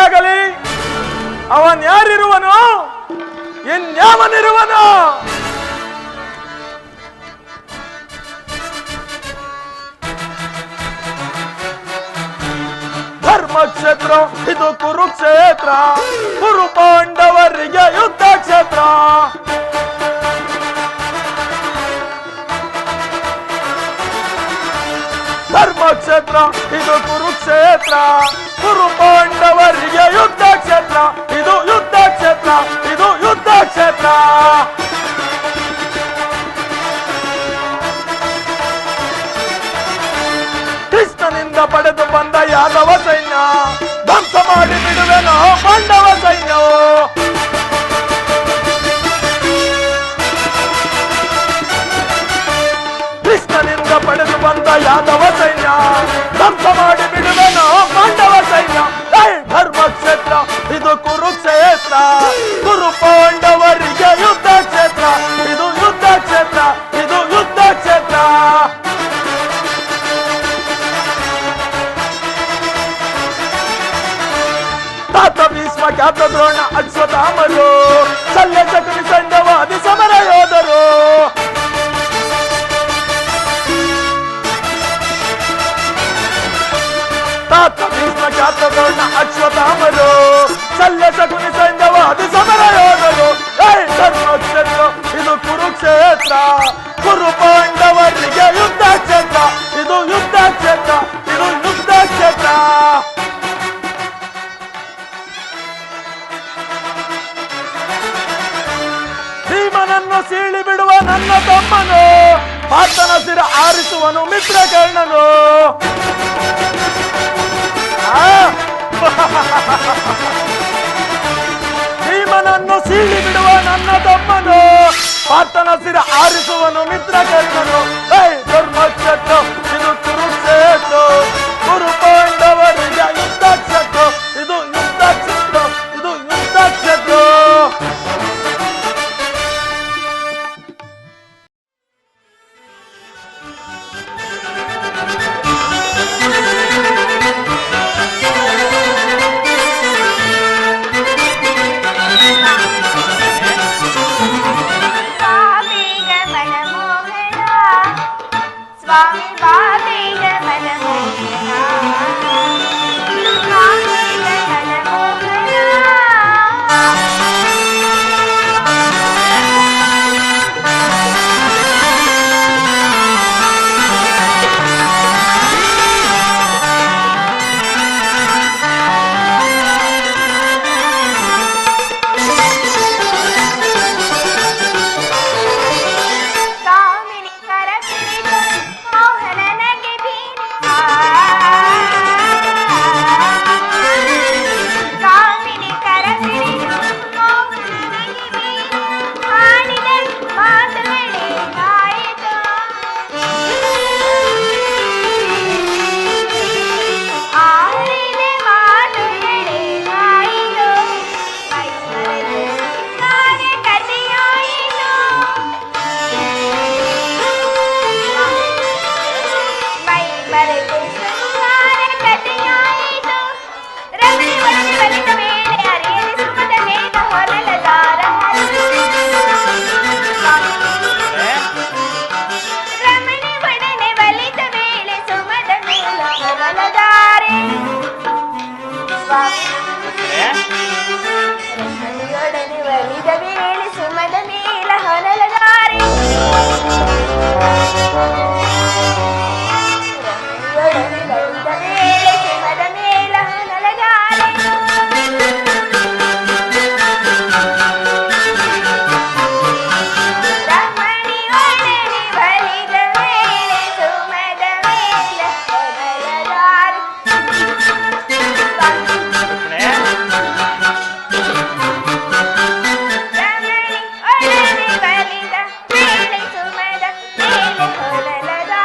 ಆಗಲಿ. ಅವನ್ ಯಾರಿರುವನು? ಇನ್ಯಾವನಿರುವನು? ಧರ್ಮಕ್ಷೇತ್ರ ಇದು ಕುರುಕ್ಷೇತ್ರ, ಕುರು ಪಾಂಡವರಿಗೆ ಯುದ್ಧ ಕ್ಷೇತ್ರ. ಧರ್ಮಕ್ಷೇತ್ರ ಇದು ಕುರುಕ್ಷೇತ್ರ, ಕುರು ಪಾಂಡವರಿಗೆ ಯುದ್ಧ ಕ್ಷೇತ್ರ. ಇದು ಯುದ್ಧ ಕ್ಷೇತ್ರ, ಇದು ಯುದ್ಧ ಕ್ಷೇತ್ರ. ಕೃಷ್ಣನಿಂದ ಪಡೆದು ಬಂದ ಯಾದವ ಸೈನ್ಯ ಧ್ವಂಸ ಮಾಡಿ ಬಿಡುವೆನೋ ಪಾಂಡವ ಸೈನ್ಯವು. ಕೃಷ್ಣನಿಂದ ಪಡೆದು ಬಂದ ಯಾದವ ಸೈನ್ಯ ಧ್ವಂಸ ಮಾಡಿ ಬಿಡುವೆನೋ ಪಾಂಡವ ಸೈನ್ಯ. ಧರ್ಮಕ್ಷೇತ್ರ ಇದು ಕುರುಕ್ಷೇತ್ರ, ಕುರು ಪಾಂಡವರಿಗೆ ಯುದ್ಧ ಕ್ಷೇತ್ರ. ಇದು ಯುದ್ಧ ಕ್ಷೇತ್ರ, ಇದು ಯುದ್ಧ ಕ್ಷೇತ್ರ. ತಾತ ಭೀಷ್ಮ ಖ್ಯಾತ ದ್ರೋಣ ಅಶ್ವತ್ಥಾಮರು ಶಲ್ಯ ಶಕುನಿ ಸೈನ್ಯವಾದಿ ಸಮರ ಯೋಧರು. ತಾತ ಭೀಷ್ಮ ಖ್ಯಾತ ದ್ರೋಣ ಅಶ್ವತ್ಥಾಮರು ಶಲ್ಯ ಶಕುನಿ ಸೈನ್ಯವಾದಿ ಸಮರ ಯೋಧರು. ಧರ್ಮಕ್ಷೇತ್ರ ಇದು ಕುರುಕ್ಷೇತ್ರ, ಕುರು ಪಾಂಡವರಿಗೆ ಯುದ್ಧ ಕ್ಷೇತ್ರ. ಇದು ಯುದ್ಧ ಕ್ಷೇತ್ರ, ಇದು ಯುದ್ಧ ಕ್ಷೇತ್ರ. ಭೀಮನನ್ನು ಸೀಳಿ ಬಿಡುವ ನನ್ನ ತಮ್ಮನು, ಪಾರ್ಥನ ಸಿರ ಆರಿಸುವನು ಮಿತ್ರಕರ್ಣನು. ಭೀಮನನ್ನು ಸೀಳಿ ಬಿಡುವ ನನ್ನ ತಮ್ಮನು, ಪಾರ್ಥನ ಸಿರ ಆರಿಸುವನು ಮಿತ್ರಕರ್ಣನು. ಧರ್ಮಕ್ಷೇತ್ರ ಇದು ಕುರುಕ್ಷೇತ್ರ, ಕುರು ಪಾಂಡವರಿಗೆ ಯುದ್ಧ ಕ್ಷೇತ್ರ. ಇದು ಯುದ್ಧ ಕ್ಷೇತ್ರ, ಇದು ಯುದ್ಧ ಕ್ಷೇತ್ರ. स्वामी बाबेग मनमोहना, बाबेग मनमोहना. ಕಾಮಿನಿ ಕರ ಪಿಡಿದು ಮೋಹನನಗೆ ಬೀರಿ ಕಾಮಿನಿ ಕರ ಪಿಡಿದು ಮೋಹನನಗೆ ಬೀರಿ ಆಡಿದ ಮಾತುಗಳೇನಾಯಿತು? ಆಡಿದ ಮಾತುಗಳೇನಾಯಿತು? ಮೈಮರೆತ ಕಥೆಯಾಯಿತು. ಮೈ ಮರೆತು ಶೃಂಗಾರ ಕಥೆಯಾಯಿತು. ರಮಣಿ ಒಡನೆ ಬಲಿತ ವೇಳೆ ಅರಿಯಲಿ ಸುಮದ ಮೇಲ ಹೊರಲ ದಾರ ರಮಣಿ ಒಡನೆ ಬಲಿತ ವೇಳೆ ಸುಮದ ಮೇಲ ಹೊರಲ ದಾರೆ. ರಮಣಿಯೊಡನೆ ಬಲಿದ ವೇಳೆ ಸುಮದ ಮೇಲ ಹೊರಲ ದಾರೆ. ರಮಣಿಯೊಡನೆ ಬಲಿದ ವೇಳೆ ಸುಮದ ಮೇಲ ಹೊರಲ ದಾರೆ. ರಮಣಿಯೊಡನೆ ಬಲಿದ ವೇಳೆ ಸುಮದ ಮೇಲ ಹೊರಲ ದಾರೆ. ರಮಣಿ ಒಡನೆ ಬಲಿದ ವೇಳೆ ಸುಮದ ಮೇಲೆ ಹೊರಲ ದಾರೆ.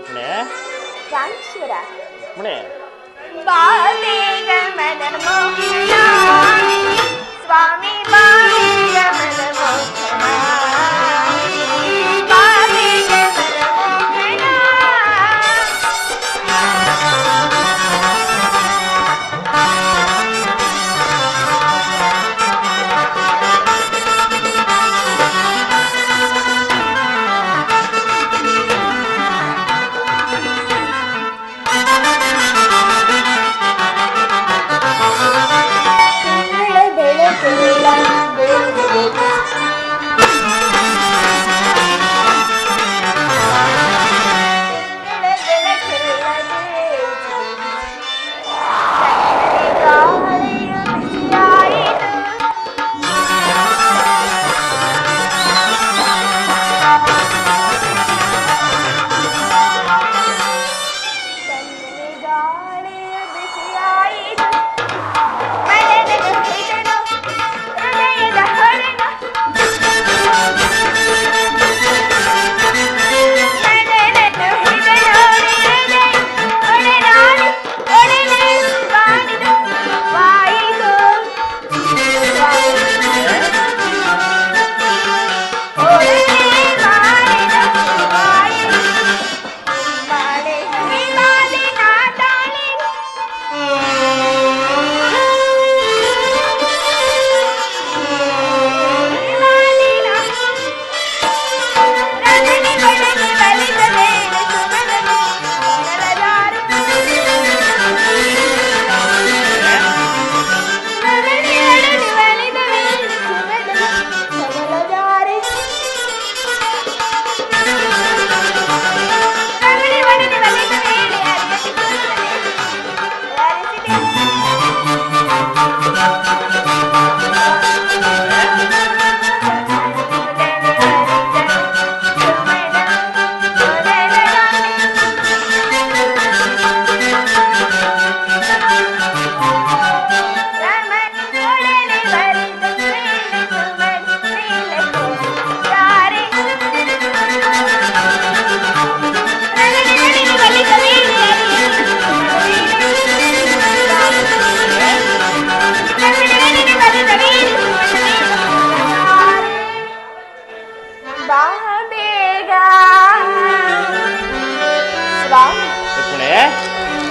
ರುಕ್ಮಿಣಿ ಪ್ರಾಣೇಶ್ವರ ರುಕ್ಮಿಣಿ ಬಾಬೇಗ ಮದನ ಮೋಹನ ಸ್ವಾಮಿ ಬಾಬೇಗ ಮದನ ಮೋಹನ ಬಾಬೇಗ ಮದನ ಮೋಹನ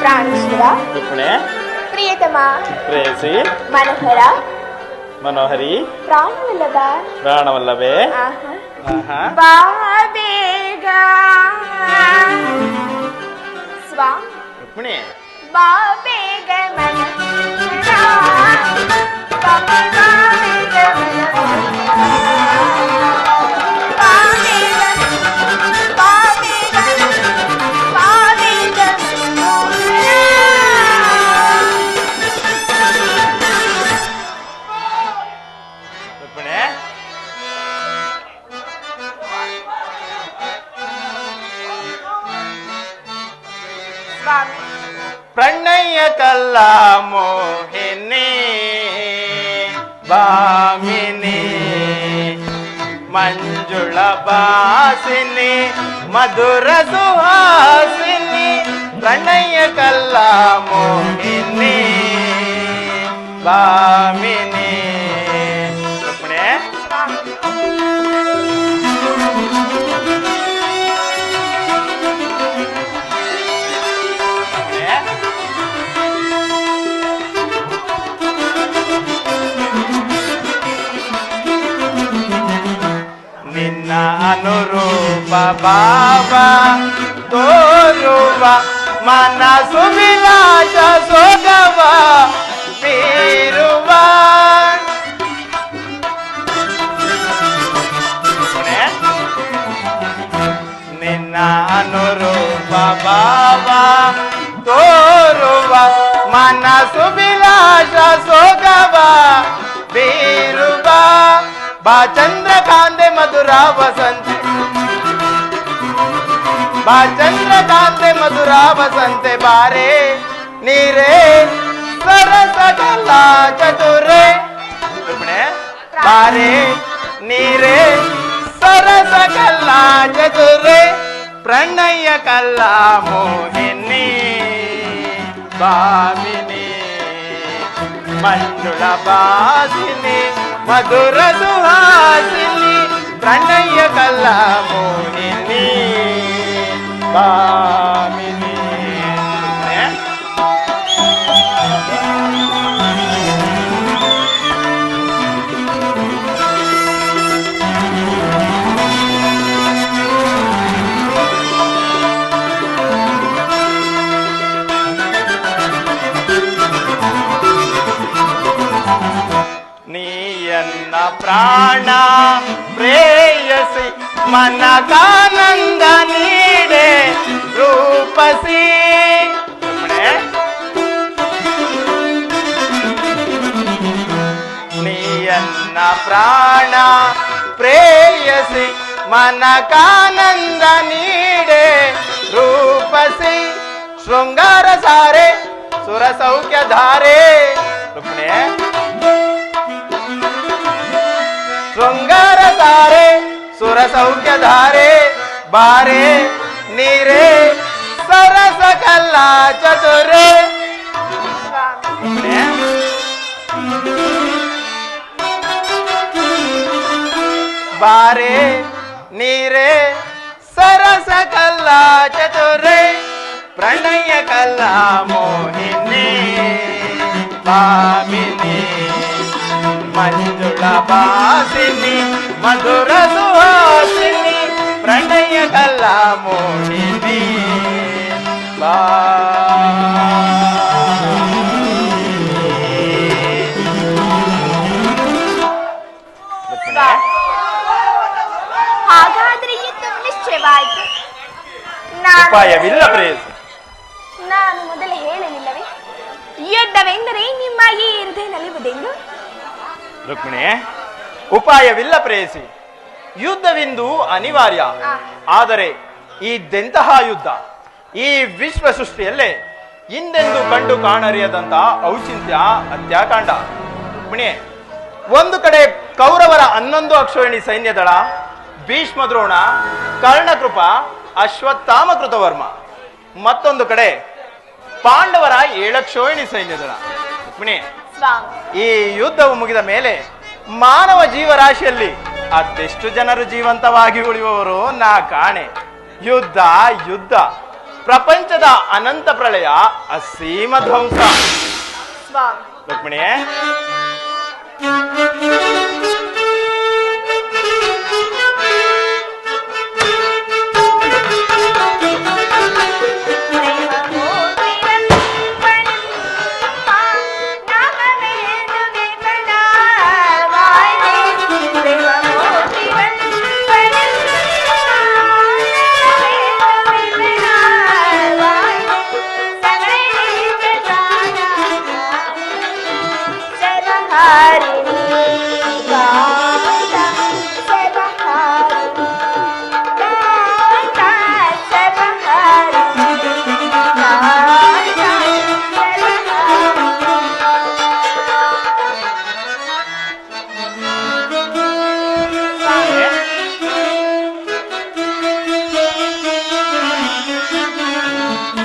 ಪ್ರಾಣೇಶ್ವರ ಪ್ರಿಯತಮ ಪ್ರೇಯಸಿ ಮನೋಹರ ಮನೋಹರಿ ಪ್ರಾಣವಲ್ಲಭ ಪ್ರಾಣವಲ್ಲವೇ ಬಾ ಬೇಗ ಸ್ವಾಮಿ ರುಕ್ಮಿಣಿ ಬಾ ಬೇಗ ಮನೋಹರ ಪ್ರಣಯ ಕಲ್ಲ ಮೋಹಿನಿ ಭಾಮಿನಿ ಮಂಜುಳ ಬಾಸಿನಿ ಮಧುರ ಸುಹಾಸಿನಿ ಪ್ರಣಯ ಕಲ್ಲ ಮೋಹಿನಿ ಭಾಮಿನಿ ನಿನ್ನ ಅನುರೂಪ ಭಾವ ತೋರುವ ಮನಸ್ಸು ವಿಲಾಸ ಸೊಗವ ಬೀರುವ ನಿನ್ನ ಅನುರೂಪ ಭಾವ ತೋರುವ ಮನಸ್ಸು ವಿಲಾಸ ಸೊಗವ ಬೀರುವ ಬಾ ಚಂದ್ರಕಾಂತೆ ಮಧುರ ವಸಂತೆ ಬಾ ಚಂದ್ರಕಾಂತೆ ಮಧುರ ವಸಂತೆ ಬಾರೆ ನೀರೇ ಸರಸ ಕಲಾ ಚತುರೆ ಬಾರೆ ನೀರೇ ಸರಸ ಕಲಾ ಚತುರೆ ಪ್ರಣಯ ಕಲ್ಲ ಮೋಹಿನಿ ಭಾಮಿನಿ ಮಂಜುಳ ಬಾಸಿನಿ ಮಧುರ ಸುಹಾಸಿನಿ ಪ್ರಣಯ ಕಲ್ಲ ಮೋಹಿನಿ ಭಾಮಿನಿ. ನೀಯನ್ನ ಪ್ರಾಣ ಪ್ರೇಯಸಿ ಮನಕಾನಂದ ನೀಡೆ ರೂಪಸಿ. ನೀಯನ್ನ ಪ್ರಾಣ ಪ್ರೇಯಸಿ ಮನಕಾನಂದ ನೀಡೆ ರೂಪಸಿ ಶೃಂಗಾರ ಸಾರೆ ಸುರ ಸೌಖ್ಯ ಧಾರೆ. ರುಕ್ಮಿಣಿ ಶೃಂಗಾರ ತಾರೆ ಸುರ ಸೌಖ್ಯ ಧಾರೆ ಬಾರೆ ನೀರೇ ಸರಸ ಕಲ್ಲ ಚತುರೆ. ಬಾರೆ ನೀರೇ ಸರಸ ಕಲ್ಲ ಚತುರೆ ಪ್ರಣಯ ಕಲ್ಲ ಮೋಹಿನಿ ಭಾಮಿನಿ ಮಂಜುಳ ಬಾಸಿನಿ ಮಧುರ ಸುಹಾಸಿನಿ ಪ್ರಣಯ ಕಲ್ಲ ಮೋಹಿನಿ ಹಾಗಾದ್ರೆ ಯುದ್ಧ ನಿಶ್ಚಯವಾಯಿತು. ಉಪಾಯವಿಲ್ಲ ಪ್ರೇಯಸಿ. ನಾನು ಮೊದಲೇ ಹೇಳಲಿಲ್ಲವೇ ಯುದ್ಧವೆಂದರೆ ನಿಮ್ಮ ಈ ಹೃದಯ ನಲಿಯುವುದೆಂದು. ರುಕ್ಮಿಣಿ ಉಪಾಯವಿಲ್ಲ ಪ್ರೇಯಸಿ. ಯುದ್ಧವೆಂದು ಅನಿವಾರ್ಯ. ಆದರೆ ಇದೆಂತಹ ಯುದ್ಧ? ಈ ವಿಶ್ವ ಸೃಷ್ಟಿಯಲ್ಲೇ ಹಿಂದೆಂದು ಕಂಡು ಕಾಣರಿಯದಂತಹ ಔಚಿತ್ಯ ಹತ್ಯಾಕಾಂಡ. ರುಕ್ಮಿಣಿ ಒಂದು ಕಡೆ ಕೌರವರ 11 ಅಕ್ಷೋಹಿಣಿ ಸೈನ್ಯದಳ ಭೀಷ್ಮ ದ್ರೋಣ ಕರ್ಣಕೃಪ ಅಶ್ವತ್ಥಾಮ ಕೃತವರ್ಮ, ಮತ್ತೊಂದು ಕಡೆ ಪಾಂಡವರ 7 ಅಕ್ಷೋಹಿಣಿ ಸೈನ್ಯದಳ. ರುಕ್ಮಿಣಿ ಈ ಯುದ್ಧವು ಮುಗಿದ ಮೇಲೆ ಮಾನವ ಜೀವರಾಶಿಯಲ್ಲಿ ಅದೆಷ್ಟು ಜನರು ಜೀವಂತವಾಗಿ ಉಳಿಯುವವರು ನಾ ಕಾಣೆ. ಯುದ್ಧ ಯುದ್ಧ ಪ್ರಪಂಚದ ಅನಂತ ಪ್ರಳಯ ಅಸೀಮ ಧ್ವಂಸ. ರುಕ್ಮಿಣಿ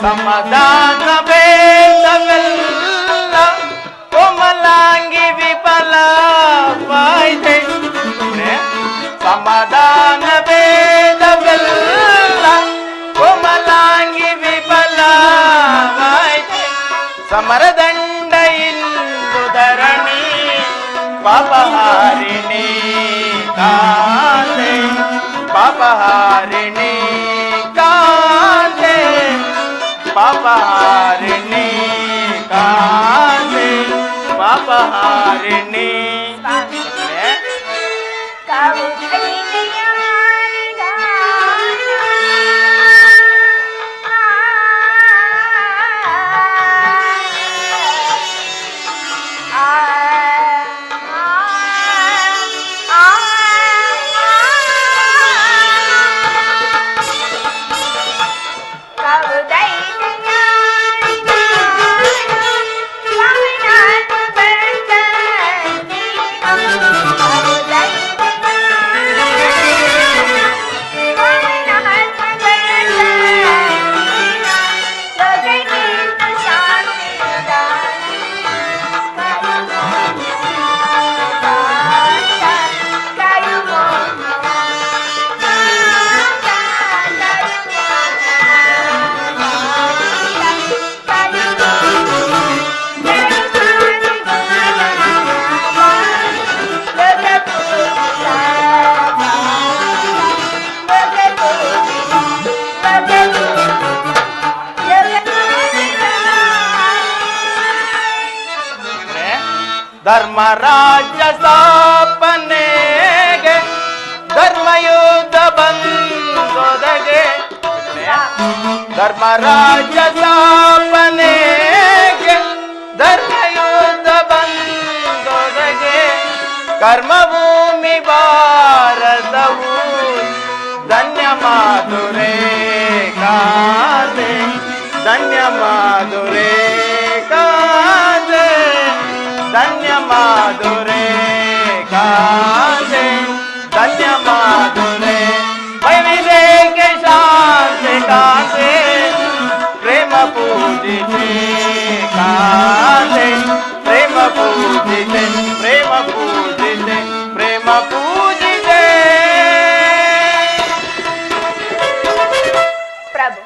ಸಮಾಧಾನ ಬೇಡವೆಲ್ಲ ಕೋಮಲಾಂಗಿ ವಿಫಲ ವಾಯ್ದೆ. ಸಮಾಧಾನ ಬೇಡವೆಲ್ಲ ಕೋಮಲಾಂಗಿ ವಿಫಲ ವಾಯ್ದೆ. ಸಮರದಂಡ ಇಂದು ಧರಣಿ ಪಾಪಹಾರಿಣಿ ಕಾಂತೆ ಪಾಪಹಾರಿಣಿ ಕಾಂತೆ ಪಾಪಹಾರಿಣಿ ಕಾಂತೆ ಪಾಪಹಾರಿಣಿ. ಧರ್ಮರಾಜ್ಯ ಸ್ಥಾಪನೆಗೆ ಧರ್ಮಯುದ್ಧ ಬಂದೊದಗೆ. ಧರ್ಮರಾಜ್ಯ ಸ್ಥಾಪನೆಗೆ ಧರ್ಮಯುದ್ಧ ಬಂದೊದಗೆ. ಕರ್ಮಭೂಮಿ ಭಾರತವು ಧನ್ಯ ಮಾಧುರೇ ಕಾದೆ, ಧನ್ಯ ಮಾಧುರೇ ಕಾದೆ, ಧನ್ಯ ಮಾಧುರೇ ಕಾದೆ, ಧನ್ಯ ಮಾಧುರೇ. ವೈವಿಧ್ಯ ಶಾಂತಿ ಕಾದೆ, ಪ್ರೇಮ ಪೂಜಿತೆ ಕಾದೆ, ಪ್ರೇಮ ಪೂಜಿತೆ, ಪ್ರೇಮ ಪೂಜಿತೆ, ಪ್ರೇಮ ಪೂಜಿತೆ. ಪ್ರಭು,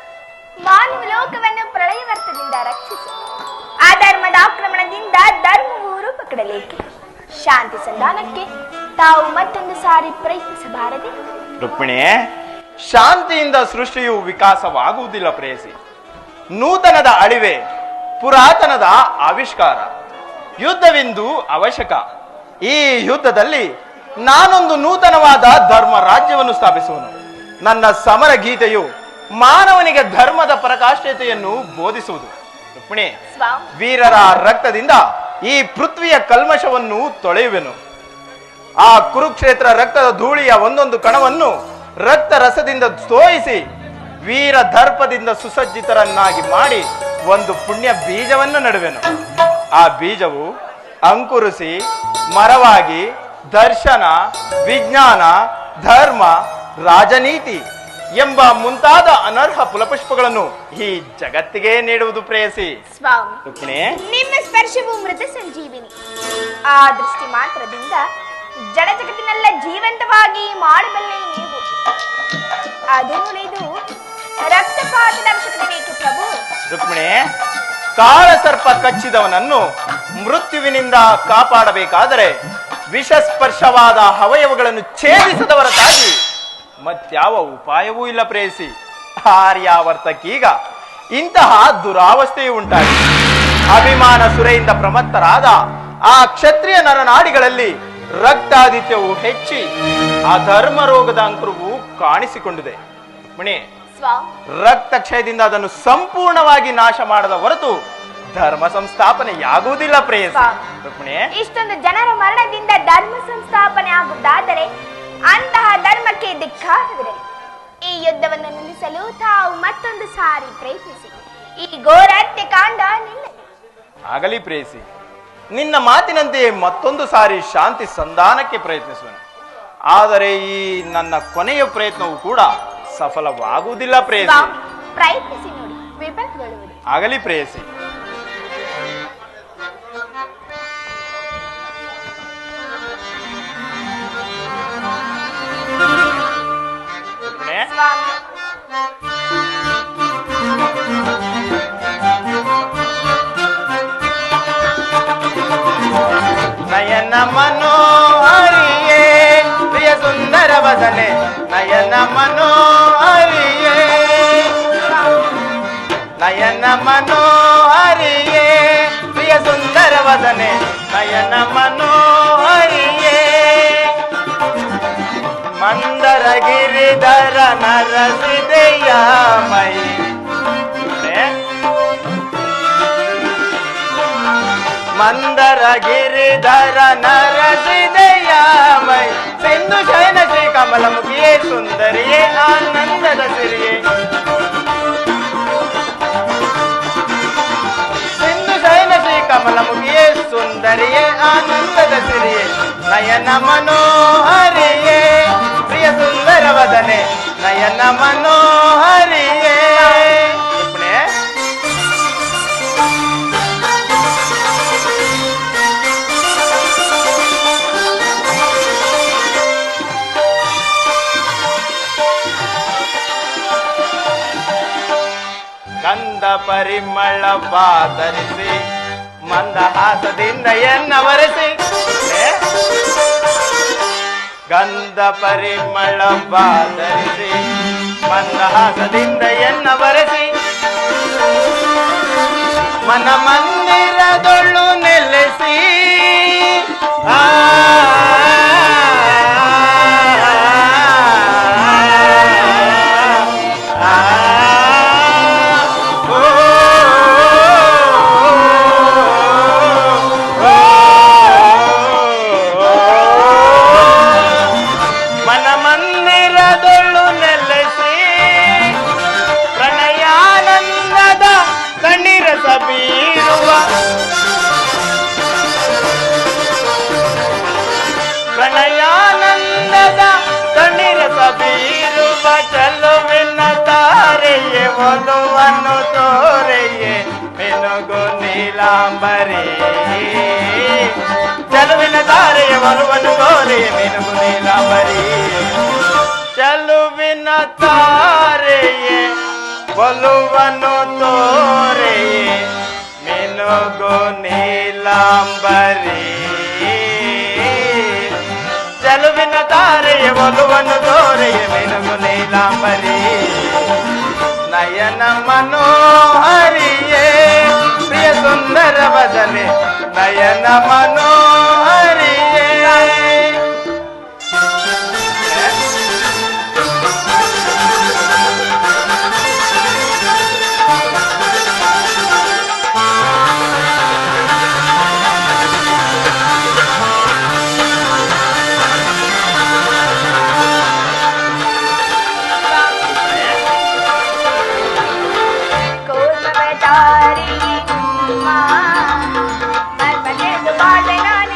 ಮಾನವ ಲೋಕವನ್ನು ಪ್ರಳಯವರ್ತದಿಂದ ರಕ್ಷಿಸಿ ಅಧರ್ಮದ ಆಕ್ರಮಣದಿಂದ ಧರ್ಮವು ರೂಪಕಡಲೇಕೆ? ಶಾಂತಿ ಸಂಧಾನಕ್ಕೆ ತಾವು ಮತ್ತೊಂದು ಸಾರಿ ಪ್ರಯತ್ನಿಸಬಾರದೆ? ರುಕ್ಮಿಣಿ, ಶಾಂತಿಯಿಂದ ಸೃಷ್ಟಿಯು ವಿಕಾಸವಾಗುವುದಿಲ್ಲ ಪ್ರೇಯಸಿ. ನೂತನದ ಅಳಿವೆ ಪುರಾತನದ ಆವಿಷ್ಕಾರ. ಯುದ್ಧವೆಂದು ಅವಶ್ಯಕ. ಈ ಯುದ್ಧದಲ್ಲಿ ನಾನೊಂದು ನೂತನವಾದ ಧರ್ಮ ರಾಜ್ಯವನ್ನು ಸ್ಥಾಪಿಸುವನು. ನನ್ನ ಸಮರ ಗೀತೆಯು ಮಾನವನಿಗೆ ಧರ್ಮದ ಪರಾಕಾಷ್ಠತೆಯನ್ನು ಬೋಧಿಸುವುದು. ರುಕ್ಮಿಣಿ, ವೀರರ ರಕ್ತದಿಂದ ಈ ಪೃಥ್ವಿಯ ಕಲ್ಮಶವನ್ನು ತೊಳೆಯುವೆನು. ಆ ಕುರುಕ್ಷೇತ್ರ ರಕ್ತದ ಧೂಳಿಯ ಒಂದೊಂದು ಕಣವನ್ನು ರಕ್ತ ರಸದಿಂದ ತೋಯಿಸಿ ವೀರ ದರ್ಪದಿಂದ ಸುಸಜ್ಜಿತರನ್ನಾಗಿ ಮಾಡಿ ಒಂದು ಪುಣ್ಯ ಬೀಜವನ್ನು ನಡುವೆನು. ಆ ಬೀಜವು ಅಂಕುರಿಸಿ ಮರವಾಗಿ ದರ್ಶನ, ವಿಜ್ಞಾನ, ಧರ್ಮ, ರಾಜನೀತಿ ಎಂಬ ಮುಂತಾದ ಅನರ್ಹ ಫಲಪುಷ್ಪಗಳನ್ನು ಈ ಜಗತ್ತಿಗೆ ನೀಡುವುದು ಪ್ರೇಯಸಿ. ಸ್ವಾಮಿ, ನಿಮ್ಮ ಸ್ಪರ್ಶವು ಮೃತ ಸಂಜೀವಿನಿ. ಆ ದೃಷ್ಟಿ ಮಾತ್ರದಿಂದ ಜಡ ಜಗತ್ತಿನೆಲ್ಲ ಜೀವಂತವಾಗಿ ಮಾಡಬಲ್ಲೆ ನೀವು. ಅದು ಉಳಿದು ರಕ್ತಪಾತದ ಅವಶ್ಯಕತೆ ಬೇಕು ಪ್ರಭು. ರುಕ್ಮಿಣಿ, ಕಾಳ ಸರ್ಪ ಕಚ್ಚಿದವನನ್ನು ಮೃತ್ಯುವಿನಿಂದ ಕಾಪಾಡಬೇಕಾದರೆ ವಿಷಸ್ಪರ್ಶವಾದ ಅವಯವಗಳನ್ನು ಛೇದಿಸದ ಹೊರತಾಗಿ ಮತ್ಯಾವ ಉಪಾಯವೂ ಇಲ್ಲ ಪ್ರೇಯಸಿ. ಆರ್ಯಾವರ್ತಕ್ಕೀಗ ಇಂತಹ ದುರಾವಸ್ಥೆಯು ಉಂಟಾಗಿ ಅಭಿಮಾನ ಸುರೆಯಿಂದ ಪ್ರಮತ್ತರಾದ ಆ ಕ್ಷತ್ರಿಯ ನರನಾಡಿಗಳಲ್ಲಿ ರಕ್ತಾದಿತ್ಯವು ಹೆಚ್ಚಿ ಆ ಧರ್ಮ ರೋಗದ ಅಂಕುರವು ಕಾಣಿಸಿಕೊಂಡಿದೆ. ಮಣಿ, ರಕ್ತ ಕ್ಷಯದಿಂದ ಅದನ್ನು ಸಂಪೂರ್ಣವಾಗಿ ನಾಶ ಮಾಡದ ಹೊರತು ಧರ್ಮ ಸಂಸ್ಥಾಪನೆಯಾಗುವುದಿಲ್ಲ ಪ್ರೇಯಸಿ. ಇಷ್ಟೊಂದು ಜನರ ಮರಣದಿಂದ ಧರ್ಮ ಸಂಸ್ಥಾಪನೆ ಆಗುವುದಾದರೆ ಅಂತಹ ಧರ್ಮಕ್ಕೆ ಧಿಕ್ಕಾರವಿರಲಿ. ಈ ಯುದ್ಧವನ್ನು ನಿಲ್ಲಿಸಲು ತಾವು ಮತ್ತೊಂದು ಸಾರಿ ಪ್ರಯತ್ನಿಸಿ. ಈ ಘೋರ ಹತ್ಯೆಕಾಂಡ ನಿಲ್ಲಲಿ. ಆಗಲಿ ಪ್ರೇಯಸಿ, ನಿನ್ನ ಮಾತಿನಂತೆ ಮತ್ತೊಂದು ಸಾರಿ ಶಾಂತಿ ಸಂಧಾನಕ್ಕೆ ಪ್ರಯತ್ನಿಸುವೆನು. ಆದರೆ ಈ ನನ್ನ ಕೊನೆಯ ಪ್ರಯತ್ನವು ಕೂಡ ಸಫಲವಾಗುವುದಿಲ್ಲ ಪ್ರೇಯಸಿ. ಪ್ರಯತ್ನಿಸಿ ನೋಡಿ, ವಿಫಲಗೊಳ್ಳುವುದು. ಆಗಲಿ ಪ್ರೇಯಸಿ. ನಯನ ಮನೋಹರಿಯೇ ಪ್ರಿಯ ಸುಂದರ ವದನೆ, ನಯನ ಮನೋಹರಿಯೇ, ನಯನ ಮನೋಹರಿಯೇ ಪ್ರಿಯ ಸುಂದರ ವದನೆ, ನಯನ ಮನೋಹರಿಯೇ. ಮಂದರ ಗಿರಿಧರ ನರಸಿದೆಯ ಮೈ, ಮಂದರ ಗಿರಿಧರ ನರಸಿದೆಯ ಮೈ, ಸಿಂಧು ಶಯನ ಶ್ರೀ ಕಮಲ ಮುಖಿಯೇ ಸುಂದರಿಯೇ ಆನಂದದ ಸಿರಿಯೇ, ಸಿಂಧು ಶಯನ ಶ್ರೀ ಕಮಲ ಮುಖಿಯೇ ಸುಂದರಿಯೇ ಆನಂದದ ಸಿರಿಯೇ. ನಯನ ಮನೋಹರಿಯೇ ಪ್ರಿಯ ಸುಂದರ ವದನೆ, ನಯನ ಮನೋಹರಿಯೇ. ಗಂಧ ಪರಿಮಳ ಪಾತರಿಸಿ ಮಂದಹಾಸದಿಂದ ಎನ್ನವರೆಸಿ, ಗಂಧ ಪರಿಮಳ ಪಾತರಿಸಿ ಮಂದಹಾಸದಿಂದ ಎನ್ನವರೆಸಿ, ಮನ ಮಂದಿರದೊಳ್ಳು ನೆಲೆಸಿ ಒಲುವನ್ನು ತೋರೆಯೇ ಮಿನುಗು ನೀಲಾಂಬರಿ ಚೆಲುವಿನ ದಾರೆಯ ಒಲುವನ್ನು ತೋರೆಯೇ ಮಿನುಗು ನೀಲಾಂಬರಿ ಚೆಲುವಿನ ತಾರೆಯೇ ಒಲುವನ್ನು ತೋರೆಯೇ ಮಿನುಗು ನೀಲಾಂಬರಿ ಚೆಲುವಿನ ತಾರೆಯ ಒಲುವನ್ನು ತೋರೆಯೇ ಮಿನುಗು ನೀಲಾಂಬರಿ ನಯನ ಮನೋಹರಿಯೇ ಪ್ರಿಯ ಸುಂದರ ವದನೆ ನಯನ ಮನೋಹರಿಯೇ ಕೋಸವ ತಾರಿ ಮರ್ಮನೆದು ಬಾಳೆ ನಾನು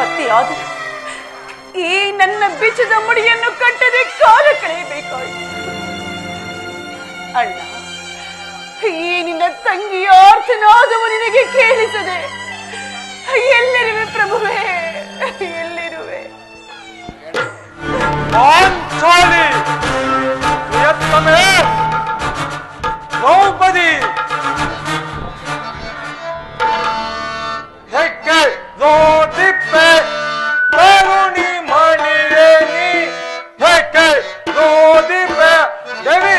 ಪತ್ತೆಯಾದರೂ ಈ ನನ್ನ ಬಿಚ್ಚದ ಮುಡಿಯನ್ನು ಕಟ್ಟದೆ ಕಾಲ ಕಳೆಯಬೇಕಾಯಿತು. ಅಣ್ಣ, ಈ ನಿನ್ನ ತಂಗಿಯ ಅರ್ಥನಾದವು ನಿನಗೆ ಕೇಳಿಸದೆ ಎಲ್ಲಿರುವೆ ಪ್ರಭುವೇ, ಎಲ್ಲಿರುವೆ? ದ್ರೌಪದಿ ಹೆಗ್ಗೆ ರೋದಿಪ್ಪೆ ಕರುಣಿ ಮಣಿಯೇನಿ ಹೆಗ್ಗೆ ರೋದಿಪ್ಪೆ ದೇವಿ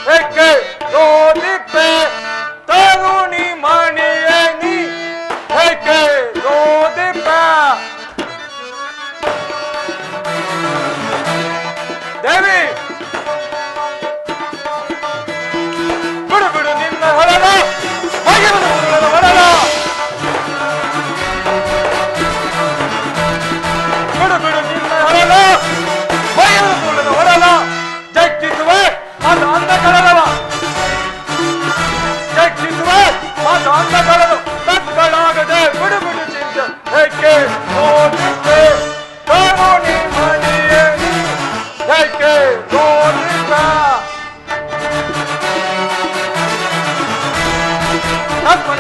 ಹೆಗ್ಗೆ ರೋದಿಪ್ಪೆ ತರುಣಿ ಮಣಿಯೇನಿ ಹೆಗ್ಗೆ ರೋದಿಪ್ಪೆ ದೇವಿ ಬಿಡು ಬಿಡು ನಿನ್ನ ಹೊರಡ ಹೊರಡ ಬಿಡು ಬಿಡು ನಿನ್ನ ಹೊರಡ ಬಯಲು ಹೊರಡ ಜಗ್ಗಿಸುವೆ ಅದು ಅಂದ ಕಳೆದವ ಜಗ್ಗಿಸುವೆ ಅದು ಅಂದ ಕಳೆದು ತಕ್ಕಳಾಗದೆ ಬಿಡು ಬಿಡು ಚಿಂತೆ ಏಕೆ ಓದಿದ್ದೆ ಕರುಣಿ ಮಣಿಯೇನಿ ಏಕೆ ಓದಿದ್ದ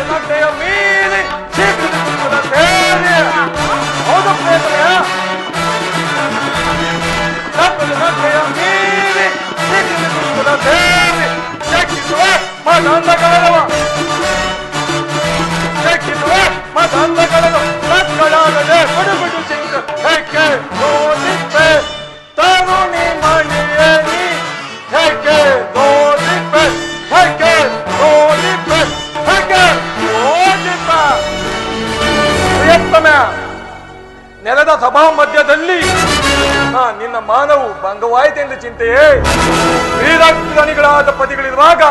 ನಗ್ಮೆಯ ಮೀರಿ ಶೀಘ್ರ ಸೇರಿ ಹೌದು ಪ್ರೇಮಯ ನಗ್ಮೆಯ ಮೀರಿ ಶೀಘ್ರ ಸೇರಿ ಜಗ್ಗಿಸುವೆ ಮದಂದ ಕಳೆದವ ಜಗ್ಗಿಸುವೆ ಮದಂದ ಕಳೆದು ಮಕ್ಕಳಾಗದೆ ಬಿಡು ಬಿಡು ಚಿಂತ ಏಕೆ ಓದಿಪ್ಪೆ ತರುಣಿ ಮಣಿಯೇನಿ ಏಕೆ ಓದಿಪ್ಪೆ ಏಕೆ ಓದಿಪ್ಪೆ ನೆಲದ ಸಭಾ ಮಧ್ಯದಲ್ಲಿ ನಿನ್ನ ಮಾನವು ಭಂಗವಾಯಿತೆಂದು ಚಿಂತೆಯೇ ವೀರನಿಗಳಾದ ಪದಿಗಳಿರುವಾಗ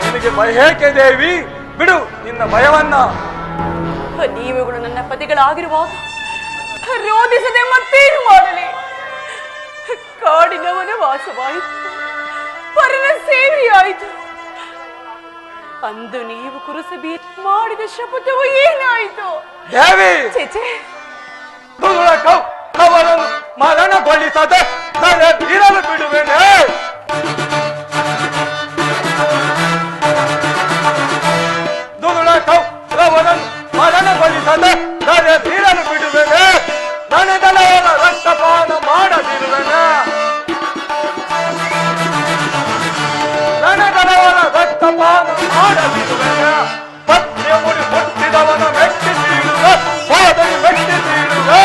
ನಿನಗೆ ಭಯ ಏಕೆ ದೇವಿ? ಬಿಡು ನಿನ್ನ ಭಯವನ್ನ. ನೀವುಗಳು ನನ್ನ ಪತಿಗಳಾಗಿರುವಾಗ ರೋಧಿಸದೆ ಮತ್ತೇನು ಮಾಡಲಿ? ಕಾಡಿನವನ ವಾಸವಾಯಿತು, ಪರನ ಸೇವೆಯಾಯಿತು. ಅಂದು ನೀವು ಕುರುಸಬಿ ಮಾಡಿದ ಶಪಥವು ಏನಾಯಿತು ದೇವಿ? ಚೇಚೆ, ಅವರನ್ನು ಮರಣಗೊಳಿಸದೆ ನಾನು ಇರಲು ಬಿಡುವೆನೆ. ಅವರನ್ನು ಮರಣಗೊಳಿಸದೆ ನಾನು ಇರಲು ಬಿಡುವೆನೆ. ನನಗಲವರ ರಕ್ತಪಾನ ಮಾಡದಿರುವೆನೆ. ನನಗಲವರ ರಕ್ತಪಾನ ಮಾಡದಿರುವೆನೆ. ಪತ್ನಿಯ ಮುಡಿ ಮುಟ್ಟಿದವನ ಮೆಟ್ಟಿ ತೀಡುವೆ, ಹೋದನು ಮೆಟ್ಟಿ ತೀಡುವೆ.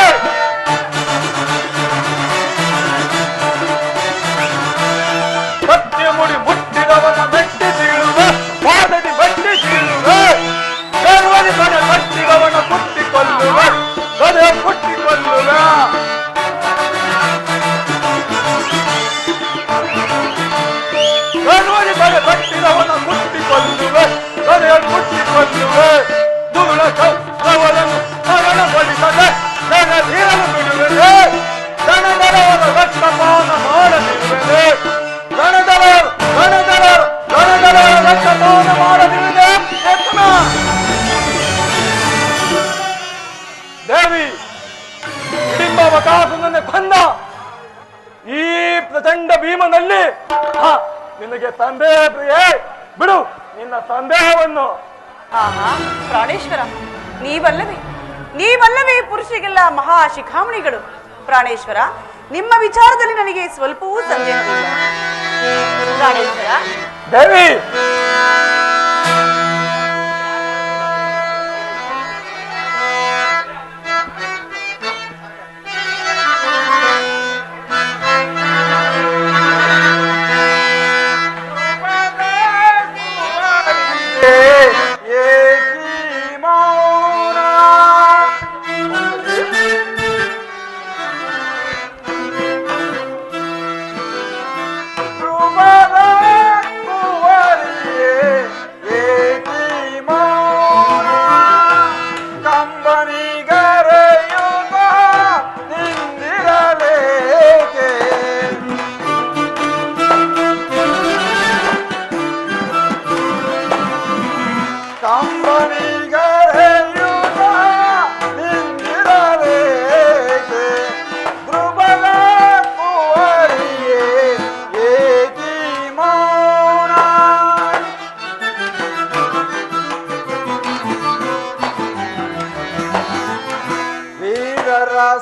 ಪತ್ನಿಯ ಮುಡಿ ಮುಟ್ಟಿದವನ ಮೆಟ್ಟಿ ತೀಡುವೆ, ಹೋದನಿ ಮೆಟ್ಟಿ ತೀಡುವೆ. ಗರ್ವನಿ ಕಡೆ ಕಟ್ಟಿದವನ ಕುಟ್ಟಿಕೊಳ್ಳುವೆ, ಗದೆ ಕುಟ್ಟಿಕೊಳ್ಳುವೆ. ಗರ್ವನಿ ಕಡೆ ಕಟ್ಟಿದವನ ಕುಟ್ಟಿಕೊಳ್ಳುವೆ, ಗದೆ ಕುಟ್ಟಿಕೊಳ್ಳುವೆ. ದುರುಳ ಕವರನ್ನು ಮರಣಗೊಳಿಸದೆ ನನ್ನ ನೀರನ್ನು ಬಿಡುವೆನೆ. ದನದರವರ ರಕ್ತಪಾನ ಮಾಡದಿರುವೆನೆ. ದನದರ ರಕ್ತಪಾನ ಮಾಡದಿರುವೆ. ದೇವಿ, ಹಿಡಿಂಬವಕಾಸುನನ್ನೇ ಕೊಂದ ಈ ಪ್ರಚಂಡ ಭೀಮನಲ್ಲಿ ನಿನಗೆ ಸಂದೇಹ ಪ್ರಿಯೇ? ಬಿಡು ನಿನ್ನ ಸಂದೇಹವನ್ನು. ಪ್ರಾಣೇಶ್ವರ, ನೀವಲ್ಲವೇ ಪುರುಷರಿಗೆಲ್ಲ ಮಹಾ ಶಿಖಾಮಣಿಗಳು. ಪ್ರಾಣೇಶ್ವರ, ನಿಮ್ಮ ವಿಚಾರದಲ್ಲಿ ನನಗೆ ಸ್ವಲ್ಪವೂ ಸಂದೇಹವಿಲ್ಲ. ಪ್ರಾಣೇಶ್ವರ ದೇವಿ,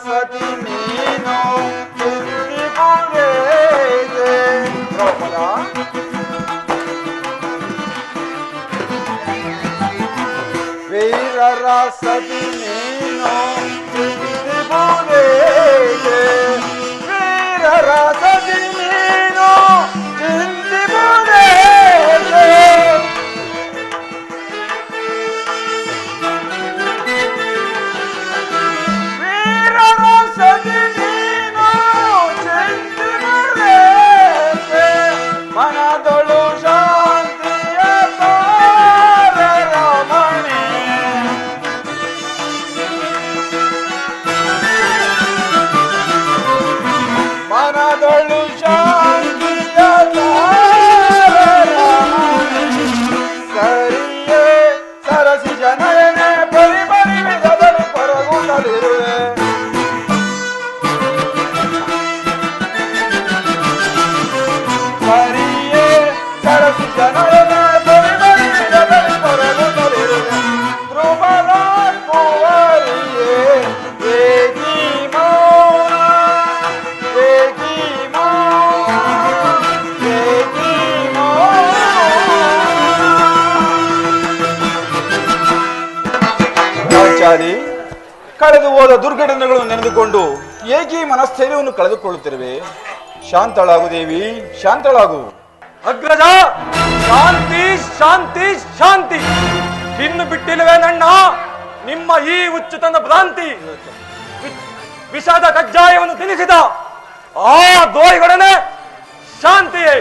ಸತಿ ನೀನು ಚಿಂತಿಪುರೇದೆ. ದ್ರೌಪದ ವೀರರ ಸತಿ ನೀನು ಚಿಂತಿಪುರೇದೆ. ವೀರರ ಸತಿ ನೀನು ಚಿಂತಿಪುರೇದೆ. ವೀರರ ಸತಿ ನೀನು ಚಿಂತಿಪುರೇದೆ. ಮನದೊಳು ಶಾಂತಿಯ ತಾರರಮಣಿ. ಮನದೊಳು ಶಾಂತಿಯ ತಾರರಮಣಿ. ಸರಿಯೇ ಸರಸಿ ಜನಯನೆ ಬರಿ ಬರಿ ವಿಧದಲ್ಲಿ ಪರಗುತ್ತಲಿರುವೆ. ಸರಿಯೇ ಸರಸಿ ಜನಯನೆ ಬರಿ ಬರಿ ವಿಧದಲ್ಲಿ ಪರಗುತ್ತಲಿರುವೆ. ಧ್ರುವದ ಕುವರಿಯೇ ಏಕಿ ಮೌನ ಏಕಿ ಮೌನ ಏಕಿ ಮೌನ. ಪಾಂಚಾಲಿ, ಕಳೆದು ಹೋದ ದುರ್ಘಟನೆಗಳನ್ನು ನೆನೆದುಕೊಂಡು ಏಕಿ ಮನಸ್ಥೈರ್ಯವನ್ನು ಕಳೆದುಕೊಳ್ಳುತ್ತಿರುವೆ. ಶಾಂತಳಾಗು ದೇವಿ, ಶಾಂತಳಾಗು. ಅಗ್ರಜ, ಶಾಂತಿ ಶಾಂತಿ ಶಾಂತಿ. ಇನ್ನು ಬಿಟ್ಟಿಲ್ಲವೇ ನನ್ನ ನಿಮ್ಮ ಈ ಹುಚ್ಚುತನ ಭ್ರಾಂತಿ. ವಿಷಾದ ಕಜ್ಜಾಯವನ್ನು ತಿನ್ನಿಸಿದ ಆ ದ್ರೋಹಿಗಳನ್ನೇ ಶಾಂತಿಯೇ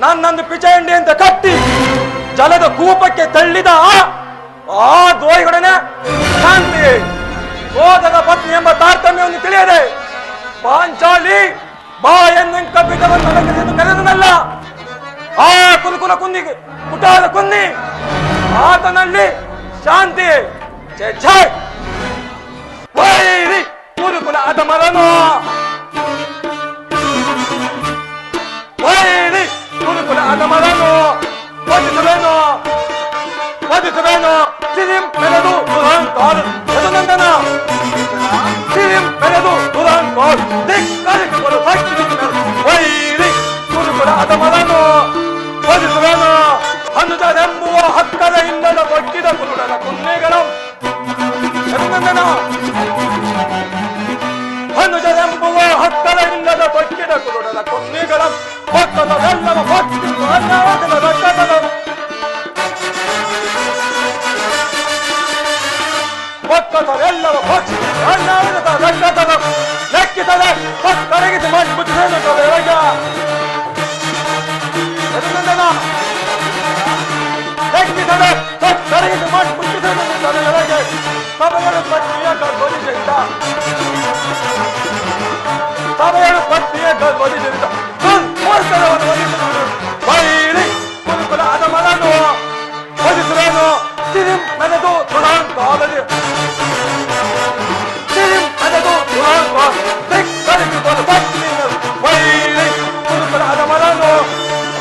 ನನ್ನನ್ನು ಪಿಚಂಡಿ ಅಂತ ಕಟ್ಟಿ ಜಲದ ಕೂಪಕ್ಕೆ ತಳ್ಳಿದ ಆ ದ್ರೋಹಿಗಳನ್ನೇ ಶಾಂತಿಯೇ. ಸೋದರ ಪತ್ನಿ ಎಂಬ ತಾರತಮ್ಯವನ್ನು ತಿಳಿಯದೆ ಪಾಂಚಾಲಿ ಬಾ ಎನ್ನೆಂಕ ಬಿದ್ದವನ್ನು ಅಲಂಕರಿಸಿದ್ದು ಕರೆದನಲ್ಲ. ಆ ಕುಲಕುಲ ಕುಂದಿಗೆ ಕುಟಾದ ಕುಂದಿ ಆತನಲ್ಲಿ ಶಾಂತಿ. ವೈರಿ ಕುಲಕುಲ ಅಧಮರನು. ವೈರಿ ಕುಲಕುಲ ಅಧಮರನು ವಧಿಸುವೇನು ವಧಿಸುವೇನು. ಸಿರಿಂ ಬೆಳೆದು ದುರಹಂಕಾರ ಯದುನಂದನ. ಸಿರಿಂ ಬೆಳೆದು ದುರಹಂಕಾರ ಧಿಕ್ಕರಿಸಿಕೊಳ್ಳು ಸಾಕ್ಷಿಸಿದರು. ವೈರಿ ಕುಲಕುಲ ಅಧಮರನು ವಧಿಸುವೇನು. ಅನುಜರೆಂಬುವ ಹಕ್ಕದ ಇಲ್ಲದ ಬಗ್ಗಿದ ಕುರುಡರ ಕುನ್ನೆಗಳ ಯದುನಂದನ. ಅನುಜರೆಂಬುವ ಹಕ್ಕದ ಇಲ್ಲದ ಬಗ್ಗಿದ ಕುರುಡರ ಕುನ್ನೆಗಳ ಪಕ್ಕದವೆಲ್ಲವ ಭಕ್ತಿ ಅನ್ನಾವದ ರಕ್ಕದ ಪಕ್ಕದವೆಲ್ಲವ ಭಕ್ತಿ ಅನ್ನಾವದ ರಕ್ಕದ ಲೆಕ್ಕಿಸದೆ ಕರಗಿಸಿ ಮಾಡಿ ಬುದ್ಧಿಸೇನು ಯದುನಂದನ. ಲೆಕ್ಕಿಸದೆ ಕರಗಿಸಿ ಮಾಡಿ ಬುದ್ಧಿಸೇನು ಸಭೆಗಳು ಪತ್ನಿಯ ಗರ್ಭದಿಂದ ಸಭೆಗಳು ಪತ್ನಿಯ ಗರ್ಭದಿಂದ ಬೈರಿ ಕುಲಕುಲ ಅಧಮರನು ವಧಿಸುವೇನು. ಸಿರಿಂ ಮೆನೆದು ದುರಹಂಕಾರದಲ್ಲಿ ಸಿರಿಂ ಮೆನೆದು ದುರಹಂಕಾರ ಧಿಕ್ಕರಿಸಿಕೊಂಡು ಪತ್ನಿಯನ್ನು ಬೈರಿ ಕುಲಕುಲ ಅಧಮರನು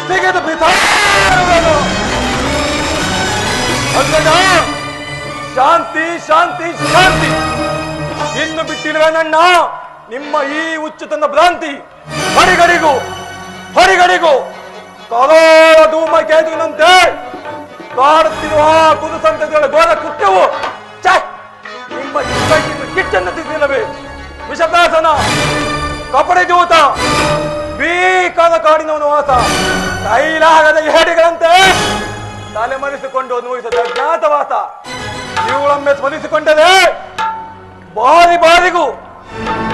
ತೆಗೆದು ಬಿಸಾಡುವೆನು. ಅಗ್ರಜ, ಶಾಂತಿ ಶಾಂತಿ ಶಾಂತಿ. ಇನ್ನು ಬಿಟ್ಟಿರುವೆ ನನ್ನ ನಿಮ್ಮ ಈ ಹುಚ್ಚುತನ ಭ್ರಾಂತಿ. ಹರಿಗರಿಗೂ ಹರಿಗರಿಗೂ ಕರೋಳ ಧೂಮಕೇತುವಿನಂತೆ ಕಾಡುತ್ತಿರುವ ಕುದುಸಂತತಿಗಳ ಘೋರ ಕೃತ್ಯವು ನಿಮ್ಮ ಕಿಚ್ಚನ್ನು ತಿನ್ನಲವೇ. ವಿಷಪ್ರಾಸನ, ಕಪಡೆ ದೂತ, ಬೀಕಾದ ಕಾಡಿನವನು ವಾಸ, ಕೈಲಾಗದ ಹೇಡಿಗಳಂತೆ ತಲೆಮರೆಸಿಕೊಂಡು ಅನುಭವಿಸಿದ ಅಜ್ಞಾತವಾಸ. ಇವುಗಳೊಮ್ಮೆ ಸ್ಮರಿಸಿಕೊಂಡರೆ ಬಾರಿ ಬಾರಿಗೂ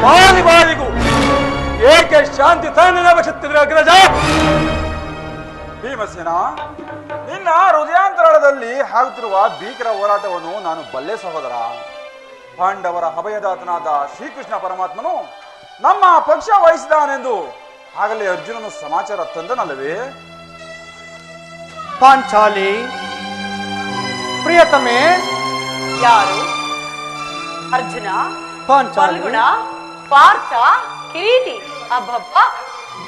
ಬಾರಿ ಬಾರಿಗೂ ಏಕೆ ಶಾಂತಿ ತಾನೇ ಅಗ್ರಜ. ಭೀಮಸೇನ, ನಿನ್ನ ಹೃದಯಾಂತರಾಳದಲ್ಲಿ ಆಗುತ್ತಿರುವ ಭೀಕರ ಹೋರಾಟವನ್ನು ನಾನು ಬಲ್ಲೆ ಸಹೋದರ. ಪಾಂಡವರ ಅಭಯದಾತನಾದ ಶ್ರೀಕೃಷ್ಣ ಪರಮಾತ್ಮನು ನಮ್ಮ ಪಕ್ಷ ವಹಿಸಿದಾನೆಂದು ಆಗಲೇ ಅರ್ಜುನನು ಸಮಾಚಾರ ತಂದನಲ್ಲವೇ? ಪಾಂಚಾಲಿ ಪ್ರಿಯತಮೆ. ಯಾರು? ಅರ್ಜುನ, ಪಾಂಚಾಲಿ, ಫಲ್ಗುಣ, ಪಾರ್ಥ, ಕಿರೀಟಿ, ಅಬ್ಬಬ್ಬ,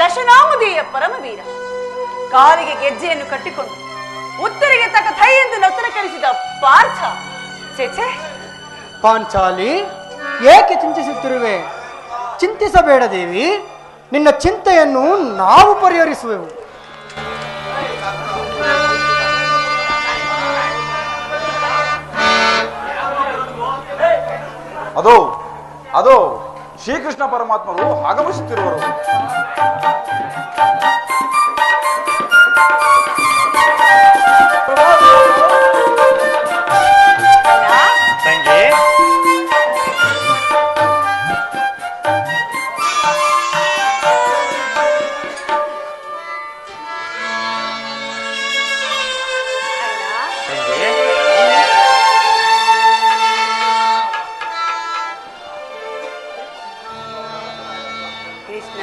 ದಶನಾಮಧೇಯ ಪರಮವೀರ. ಕಾಲಿಗೆ ಗೆಜ್ಜೆಯನ್ನು ಕಟ್ಟಿಕೊಂಡು ಉತ್ತರಿಗೆ ತಕ್ಕ ಥೈ ಎಂದು ನರ್ತನ ಕಲಿಸಿದ ಪಾರ್ಥ. ಚೇಚೆ, ಪಾಂಚಾಲಿ ಏಕೆ ಚಿಂತಿಸುತ್ತಿರುವೆ? ಚಿಂತಿಸಬೇಡ ದೇವಿ, ನಿನ್ನ ಚಿಂತೆಯನ್ನು ನಾವು ಪರಿಹರಿಸುವೆವು. ಅದೋ ಅದೋ ಶ್ರೀಕೃಷ್ಣ ಪರಮಾತ್ಮರು ಆಗಮಿಸುತ್ತಿರುವರು. ತಂಗಿ, ಕೃಷ್ಣ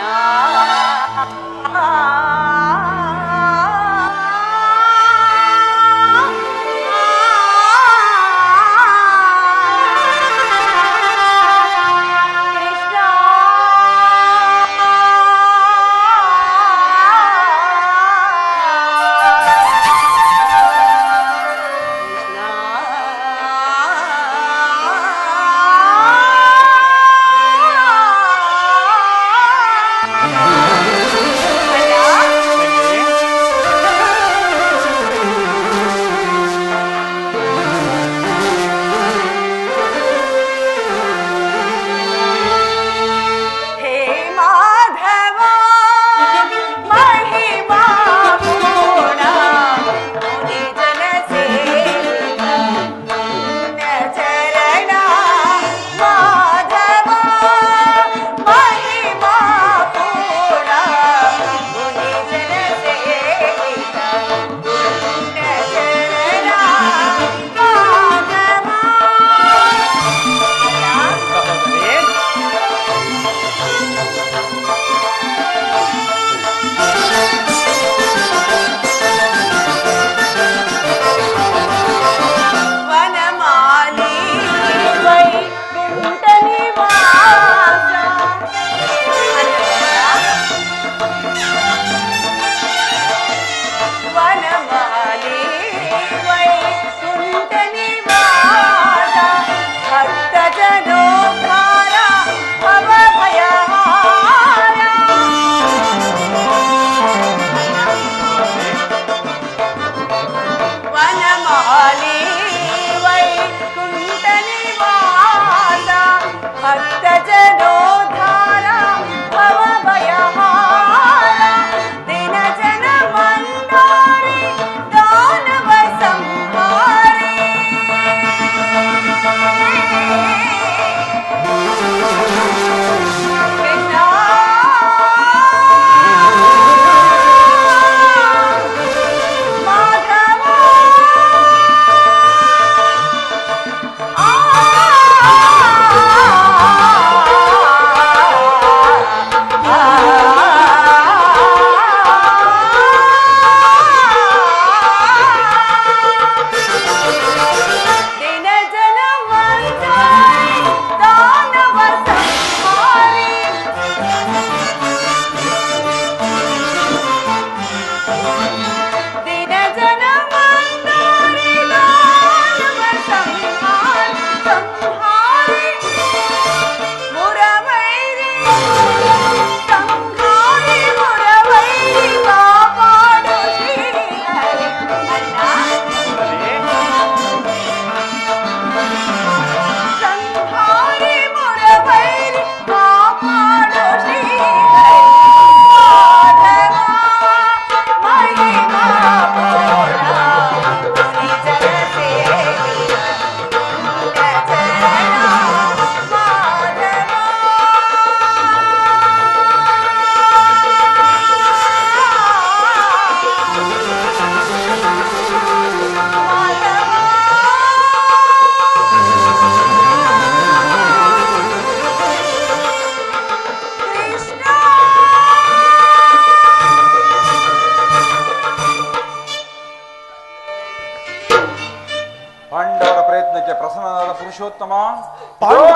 ಪುರುಷೋತ್ತಮ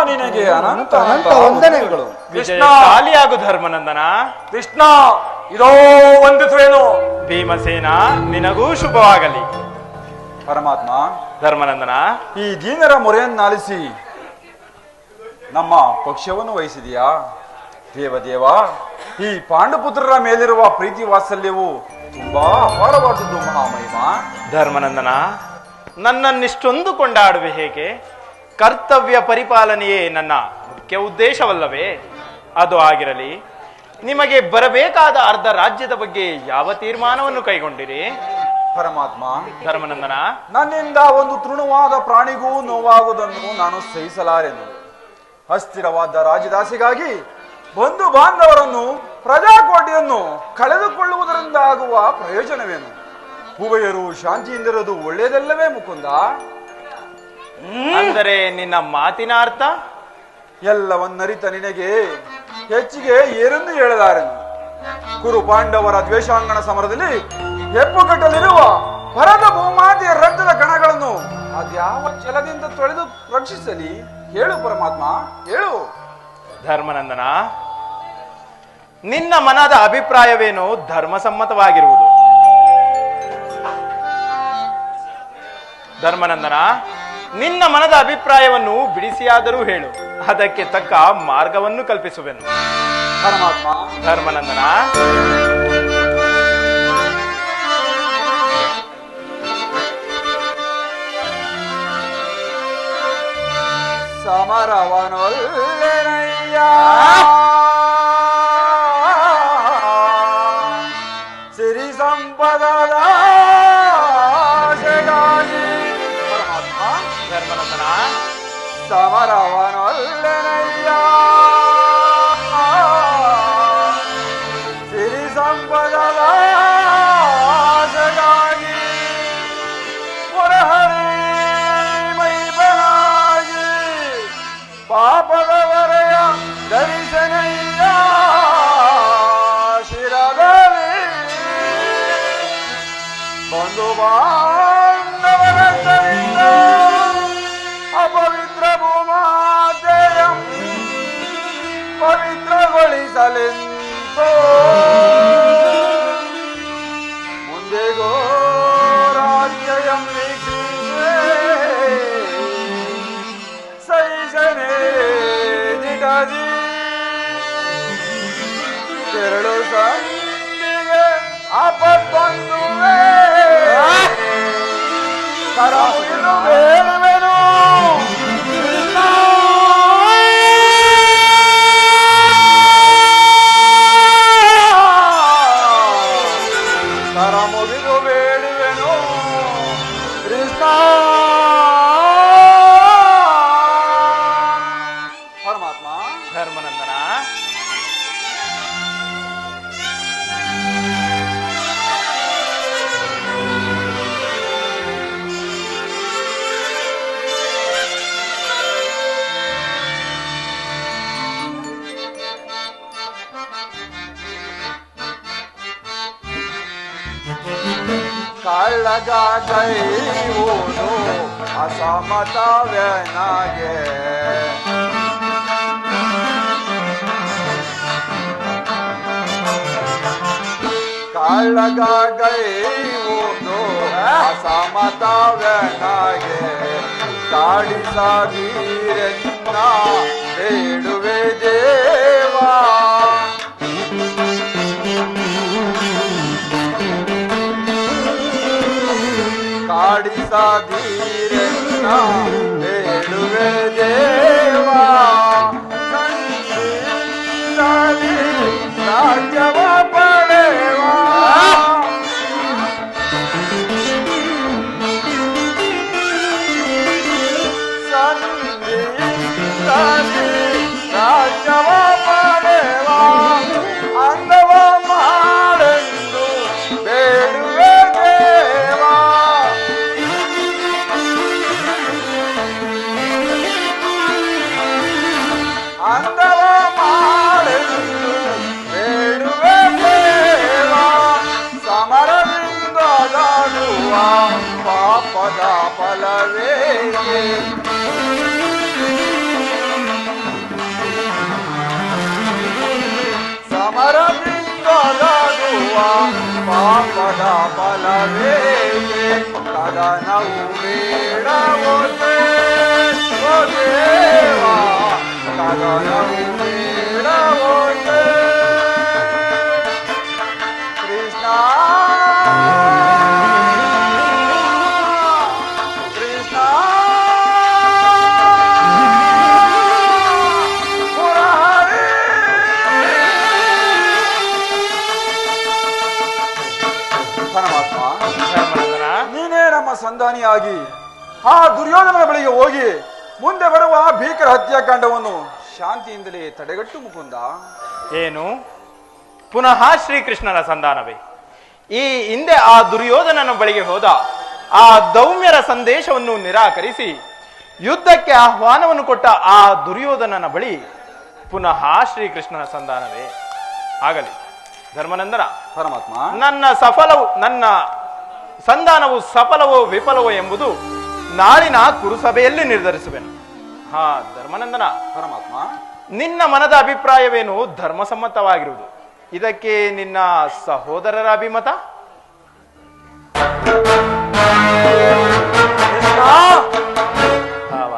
ನಿನಗೆ ಅನಂತ ಅನಂತ ವಂದನೆಗಳು. ವಿಜಯಶಾಲಿಯಾಗು ಧರ್ಮನಂದನ. ಕೃಷ್ಣ ಇದೋ ವಂದಿಸುವೇನು. ಭೀಮಸೇನ ನಿನಗೂ ಶುಭವಾಗಲಿ. ಪರಮಾತ್ಮ ಧರ್ಮನಂದನ, ಈ ದೀನರ ಮೊರೆಯನ್ನಾಲಿಸಿ ನಮ್ಮ ಪಕ್ಷವನ್ನು ವಹಿಸಿದೆಯಾ? ದೇವದೇವ, ಈ ಪಾಂಡುಪುತ್ರರ ಮೇಲಿರುವ ಪ್ರೀತಿ ವಾತ್ಸಲ್ಯವು ತುಂಬಾ ಅಪಾರವಾದದ್ದು ಮಹಾಮಹಿಮ. ಧರ್ಮನಂದನ, ನನ್ನನ್ನಿಷ್ಟೊಂದು ಕೊಂಡಾಡುವೆ ಹೇಗೆ? ಕರ್ತವ್ಯ ಪರಿಪಾಲನೆಯೇ ನನ್ನ ಮುಖ್ಯ ಉದ್ದೇಶವಲ್ಲವೇ? ಅದು ಆಗಿರಲಿ, ನಿಮಗೆ ಬರಬೇಕಾದ ಅರ್ಧ ರಾಜ್ಯದ ಬಗ್ಗೆ ಯಾವ ತೀರ್ಮಾನವನ್ನು ಕೈಗೊಂಡಿರಿ? ಪರಮಾತ್ಮ, ಧರ್ಮನಂದನ, ನನ್ನಿಂದ ಒಂದು ತೃಣವಾದ ಪ್ರಾಣಿಗೂ ನೋವಾಗುವುದನ್ನು ನಾನು ಸಹಿಸಲಾರೆನು. ಅಸ್ಥಿರವಾದ ರಾಜದಾಸಿಗಾಗಿ ಬಂಧು ಬಾಂಧವರನ್ನು, ಪ್ರಜಾಕೋಟಿಯನ್ನು ಕಳೆದುಕೊಳ್ಳುವುದರಿಂದ ಆಗುವ ಪ್ರಯೋಜನವೇನು? ಉಭಯರು ಶಾಂತಿಯಿಂದಿರೋದು ಒಳ್ಳೆಯದಲ್ಲವೇ ಮುಕುಂದ? ಅಂದರೆ ನಿನ್ನ ಮಾತಿನ ಅರ್ಥ? ಎಲ್ಲವನ್ನರಿತ ನಿನಗೆ ಹೆಚ್ಚಿಗೆ ಏನೆಂದು ಹೇಳಲಾರೆನು. ಕುರು ಪಾಂಡವರ ದ್ವೇಷಾಂಗಣ ಸಮರದಲ್ಲಿ ಹೆಪ್ಪುಗಟ್ಟಲಿರುವ ಭರತ ಭೂಮಾತೆಯ ರಕ್ತದ ಕಣಗಳನ್ನು ಅದ್ಯಾವ ಛಲದಿಂದ ತೊಳೆದು ರಕ್ಷಿಸಲಿ? ಹೇಳು ಪರಮಾತ್ಮ, ಹೇಳು. ಧರ್ಮನಂದನ, ನಿನ್ನ ಮನದ ಅಭಿಪ್ರಾಯವೇನು ಧರ್ಮಸಮ್ಮತವಾಗಿರುವುದು. ಧರ್ಮನಂದನ, ನಿನ್ನ ಮನದ ಅಭಿಪ್ರಾಯವನ್ನು ಬಿಡಿಸಿಯಾದರೂ ಹೇಳು, ಅದಕ್ಕೆ ತಕ್ಕ ಮಾರ್ಗವನ್ನು ಕಲ್ಪಿಸುವೆನು. ಪರಮಾತ್ಮ. ಧರ್ಮನಂದನ, ಸಮರವನೊಲ್ಲೆನಯ್ಯ ಸಿರಿ ಸಂಪದದ ಆಶೆಗಾಗಿ. ಪರಮಾತ್ಮ. ಧರ್ಮನಂದನ, ಸಮರವನೊಲ್ಲೆನಯ್ಯ ಸಿರಿ ಸಂಪದದ ಆಶೆಗಾಗಿ ಪುರಹರಿ ಮೈಬನಾಗಿ ಪಾಪದವರೆಯ ದರ್ಶನಯ್ಯ ಶಿರದಲ್ಲಿ ಬಂಧು ಬಾಂಧವರಿಂದ ಅಪವಿತ್ರ ಭೂಮಾತೆಯಂ ಪವಿತ್ರಗೊಳಿಸಲೆಂದು ಮುಂದೆಗೋ ರಾಜ್ಯಂ ವೀಕ್ಷಿಸೆ ಸೈಸನೆ ದಿಟದಿ ತೆರಳು ಸಂದಿಗೆ ಆಪತ್ತೊಂದುವೆ ಕರಮುಗಿದು ಬೇಡುವೆನು. ಕರಮುಗಿದು ಬೇಡುವೆನು ಕೃಷ್ಣ. ಪರಮಾತ್ಮ. ಧರ್ಮನಂದನ, ಕಳ್ಳಗ ಕೈವೋನು ಅಸಮತವನಾಗೆ ಕಳ್ಳಗ ಕೈವೋನು ಅಸಮತವನಾಗೆ ಕಾಡಿಸಬೀರೆನ್ನ ಬೇಡುವೆ ದೇವಾ. ಕಾಡಿಸಬೀರೆನ್ನ ಬೇಡುವೆ ದೇವಾ. ಸಂಧಿಸಲಿ ರಾಜ್ಯವ ಪಡೆವಾ. ಸಂಧಿಸಲಿ ರಾಜ್ಯವ ಪಡೆವಾ. ಅಂದವ ಮಾಡೆಂದು ಬೇಡುವೆ ದೇವಾ. ಅಂದವ ಮಾಡೆಂದು ಬೇಡುವೆ ದೇವಾ. ಸಮರದಿಂದಲಾಗುವ ಪಾಪದ ಫಲವೇ ಸಮರದಿಂದಲಾಗುವ ಪಾಪದ ಫಲವೇ ಕದನವು ಬೇಡವೋ ದೇವಾ. ಕದನವು ಬೇಡವೊಂದೇ. ಕೃಷ್ಣ ಕೃಷ್ಣ ಮುರಾರಿ. ಪರಮಾತ್ಮ, ಧರ್ಮನಂದನ, ನೀನೇ ನಮ್ಮ ಸಂಧಾನಿಯಾಗಿ ಆ ದುರ್ಯೋಧನನ ಬಳಿಗೆ ಹೋಗಿ ಮುಂದೆ ಬರುವ ಭೀಕರ ಹತ್ಯಾಕಾಂಡವನ್ನು ಶಾಂತಿಯಿಂದಲೇ ತಡೆಗಟ್ಟು ಮುಕುಂದ. ಏನು ಪುನಃ ಶ್ರೀಕೃಷ್ಣನ ಸಂಧಾನವೇ? ಈ ಹಿಂದೆ ಆ ದುರ್ಯೋಧನನ ಬಳಿಗೆ ಹೋದ ಆ ದೌಮ್ಯರ ಸಂದೇಶವನ್ನು ನಿರಾಕರಿಸಿ ಯುದ್ಧಕ್ಕೆ ಆಹ್ವಾನವನ್ನು ಕೊಟ್ಟ ಆ ದುರ್ಯೋಧನನ ಬಳಿ ಪುನಃ ಶ್ರೀಕೃಷ್ಣನ ಸಂಧಾನವೇ? ಆಗಲಿ ಧರ್ಮನಂದನ, ಪರಮಾತ್ಮ, ನನ್ನ ಸಂಧಾನವು ಸಫಲವೋ ವಿಫಲವೋ ಎಂಬುದು ನಾಳಿನ ಕುರುಸಭೆಯಲ್ಲಿ ನಿರ್ಧರಿಸುವೆನು. ಹಾ ಧರ್ಮನಂದನ, ಪರಮಾತ್ಮ, ನಿನ್ನ ಮನದ ಅಭಿಪ್ರಾಯವೇನು ಧರ್ಮಸಮ್ಮತವಾಗಿರುವುದು. ಇದಕ್ಕೆ ನಿನ್ನ ಸಹೋದರರ ಅಭಿಮತ? ಭಾವ,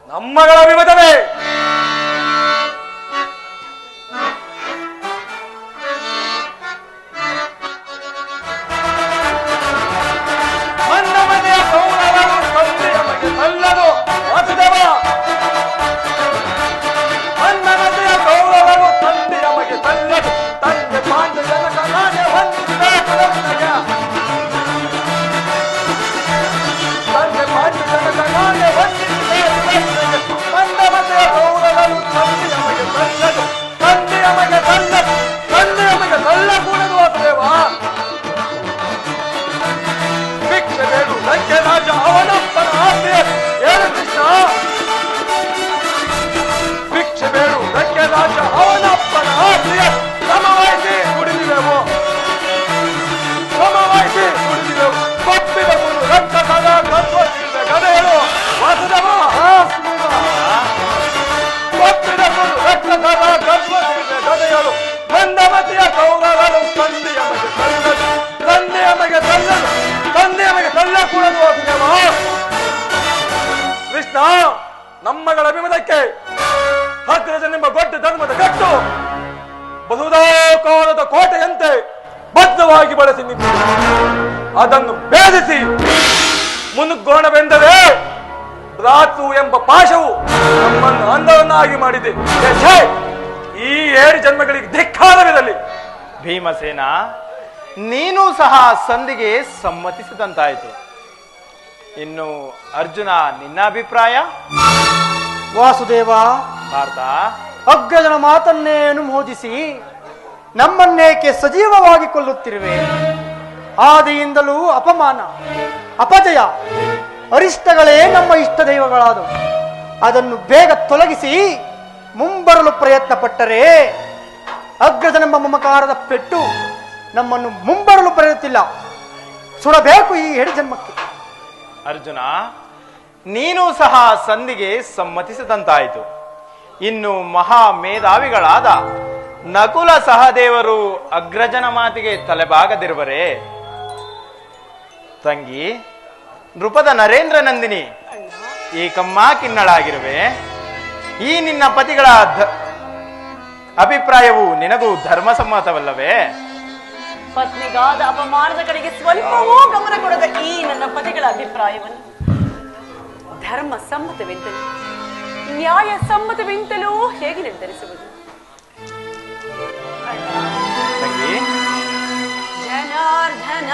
ನಮ್ಮಗಳ ಅಭಿಮತವೇ. ಕೃಷ್ಣ, ನಮ್ಮಗಳ ಅಭಿಮತಕ್ಕೆ ಅಗ್ರಜನೆಂಬ ಗೊಡ್ಡ ಧರ್ಮದ ಕಟ್ಟು ಬಹುದಾಕಾರದ ಕೋಟೆಯಂತೆ ಬದ್ಧವಾಗಿ ಬಳಸಿ ನಿಂತು ಅದನ್ನು ಭೇದಿಸಿ ಮುನ್ನುಗ್ಗೋಣವೆಂದರೆ ಭ್ರಾತೃ ಎಂಬ ಪಾಶವು ನಮ್ಮನ್ನು ಅಂಧವನ್ನಾಗಿ ಮಾಡಿದೆ. ಈ 7 ಜನ್ಮಗಳಿಗೆ ಧಿಕ್ಕಾರವಿರಲಿ. ಭೀಮಸೇನ, ನೀನು ಸಹ ಸಂಧಿಗೆ ಸಮ್ಮತಿಸಿದಂತಾಯಿತು. ಇನ್ನು ಅರ್ಜುನ, ನಿನ್ನ ಅಭಿಪ್ರಾಯ? ವಾಸುದೇವ, ಭಾರತ, ಅಗ್ಗಜನ ಮಾತನ್ನೇ ಅನುಮೋದಿಸಿ ನಮ್ಮನ್ನೇಕೆ ಸಜೀವವಾಗಿ ಕೊಲ್ಲುತ್ತಿರುವೆ? ಆದಿಯಿಂದಲೂ ಅಪಮಾನ, ಅಪಜಯ, ಅರಿಷ್ಟಗಳೇ ನಮ್ಮ ಇಷ್ಟ ದೈವಗಳಾದವು. ಅದನ್ನು ಬೇಗ ತೊಲಗಿಸಿ ಮುಂಬರಲು ಪ್ರಯತ್ನ ಪಟ್ಟರೆ ಅಗ್ರಜನೆಂಬ ಮಮಕಾರದ ಪೆಟ್ಟು ನಮ್ಮನ್ನು ಮುಂಬರಲು ಬರೆಯುತ್ತಿಲ್ಲ. ಸುಡಬೇಕು ಈ 7 ಜನ್ಮಕ್ಕೆ. ಅರ್ಜುನ, ನೀನು ಸಹ ಸಂಧಿಗೆ ಸಮ್ಮತಿಸಿದಂತಾಯಿತು. ಇನ್ನು ಮಹಾ ಮೇಧಾವಿಗಳಾದ ನಕುಲ ಸಹದೇವರು ಅಗ್ರಜನ ಮಾತಿಗೆ ತಲೆಬಾಗದಿರುವರೇ? ತಂಗಿ, ನೃಪದ ನರೇಂದ್ರ ನಂದಿನಿ, ಏಕಮ್ಮ ಕಿನ್ನಳಾಗಿರುವೆ. ಈ ನಿನ್ನ ಪತಿಗಳ ಅಭಿಪ್ರಾಯವು ನಿನಗೂ ಧರ್ಮಸಮ್ಮತವಲ್ಲವೇ? ಪತ್ನಿಗಾದ ಅಪಮಾನದ ಕಡೆಗೆ ಸ್ವಲ್ಪವೂ ಗಮನ ಕೊಡದ ಈ ನನ್ನ ಪತಿಗಳ ಅಭಿಪ್ರಾಯವನ್ನು ಧರ್ಮ ಸಮ್ಮತವೆಂತಲೂ ನ್ಯಾಯ ಸಮ್ಮತವೆಂತಲೂ ಹೇಗೆ ನಿರ್ಧರಿಸುವುದು? ತಂಗಿ, ಜನಾರ್ದನ,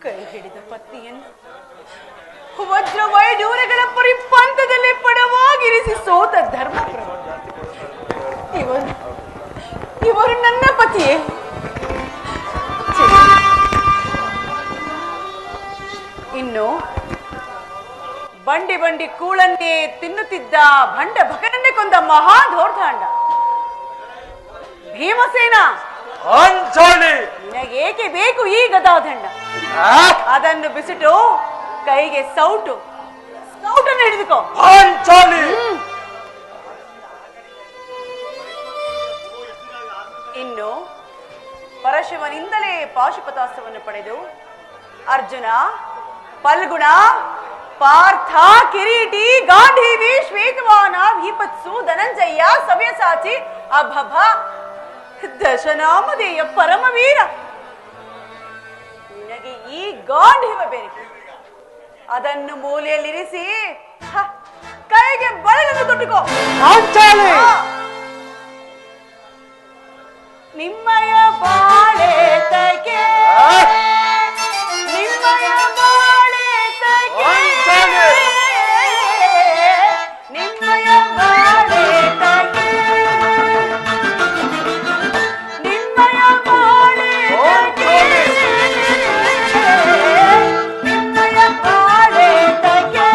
ಕೈ ಹಿಡಿದ ಪತ್ನಿಯನ್ನು ವಜ್ರ ವೈಡೂರ್ಯಗಳ ಪರಿಪಂಥದಲ್ಲಿ ಪಡವಾಗಿರಿಸಿ ಸೋತ ಧರ್ಮ ಇವರು ನನ್ನ ಪತಿಯೇ. ಇನ್ನು ಬಂಡಿ ಬಂಡಿ ಕೂಳನ್ನೇ ತಿನ್ನುತ್ತಿದ್ದ ಭಂಡ ಭಕನನ್ನೇ ಕೊಂದ ಮಹಾಧೋರ್ಧಾಂಡ ಭೀಮಸೇನ, ನಿನಗೇಕೆ ಬೇಕು ಈ ಗದಾದಂಡ? ಅದನ್ನು ಬಿಸಿಟು ಕೈಗೆ ಸೌಟನ್ನು ಹಿಡಿದುಕೋ. ಇನ್ನು ಪರಶಿವನಿಂದಲೇ ಪಾಶುಪತಾಸ್ತ್ರವನ್ನು ಪಡೆದು ಅರ್ಜುನ, ಫಲ್ಗುಣ, ಪಾರ್ಥ, ಕಿರೀಟಿ, ಗಾಂಧೀವಿ, ಶ್ವೇತವಾನ, ಭೀಪತ್ಸು, ಧನಂಜಯ, ಸವ್ಯಸಾಚಿ, ಅಭಭ, ದಶನಾಮಧೇಯ ಪರಮವೀರ, ನಿನಗೆ ಈ ಗಾಂಧೀವ ಬೇರೆ. ಅದನ್ನು ಮೂಲೆಯಲ್ಲಿರಿಸಿ ಕೈಗೆ ಬಳೆಯನ್ನು ತೊಟ್ಟುಕೋ. ನಿಮ್ಮಯ ಬಾಳೆ ತಗೆ, ನಿಮ್ಮಯ ಬಾಳೆ ತಗೆ, ನಿಮ್ಮಯ ಬಾಳೆ ತಗೆ, ನಿಮ್ಮಯ ಬಾಳೆ ತಗೆ, ನಿಮ್ಮಯ ಬಾಳೆ ತಗೆ.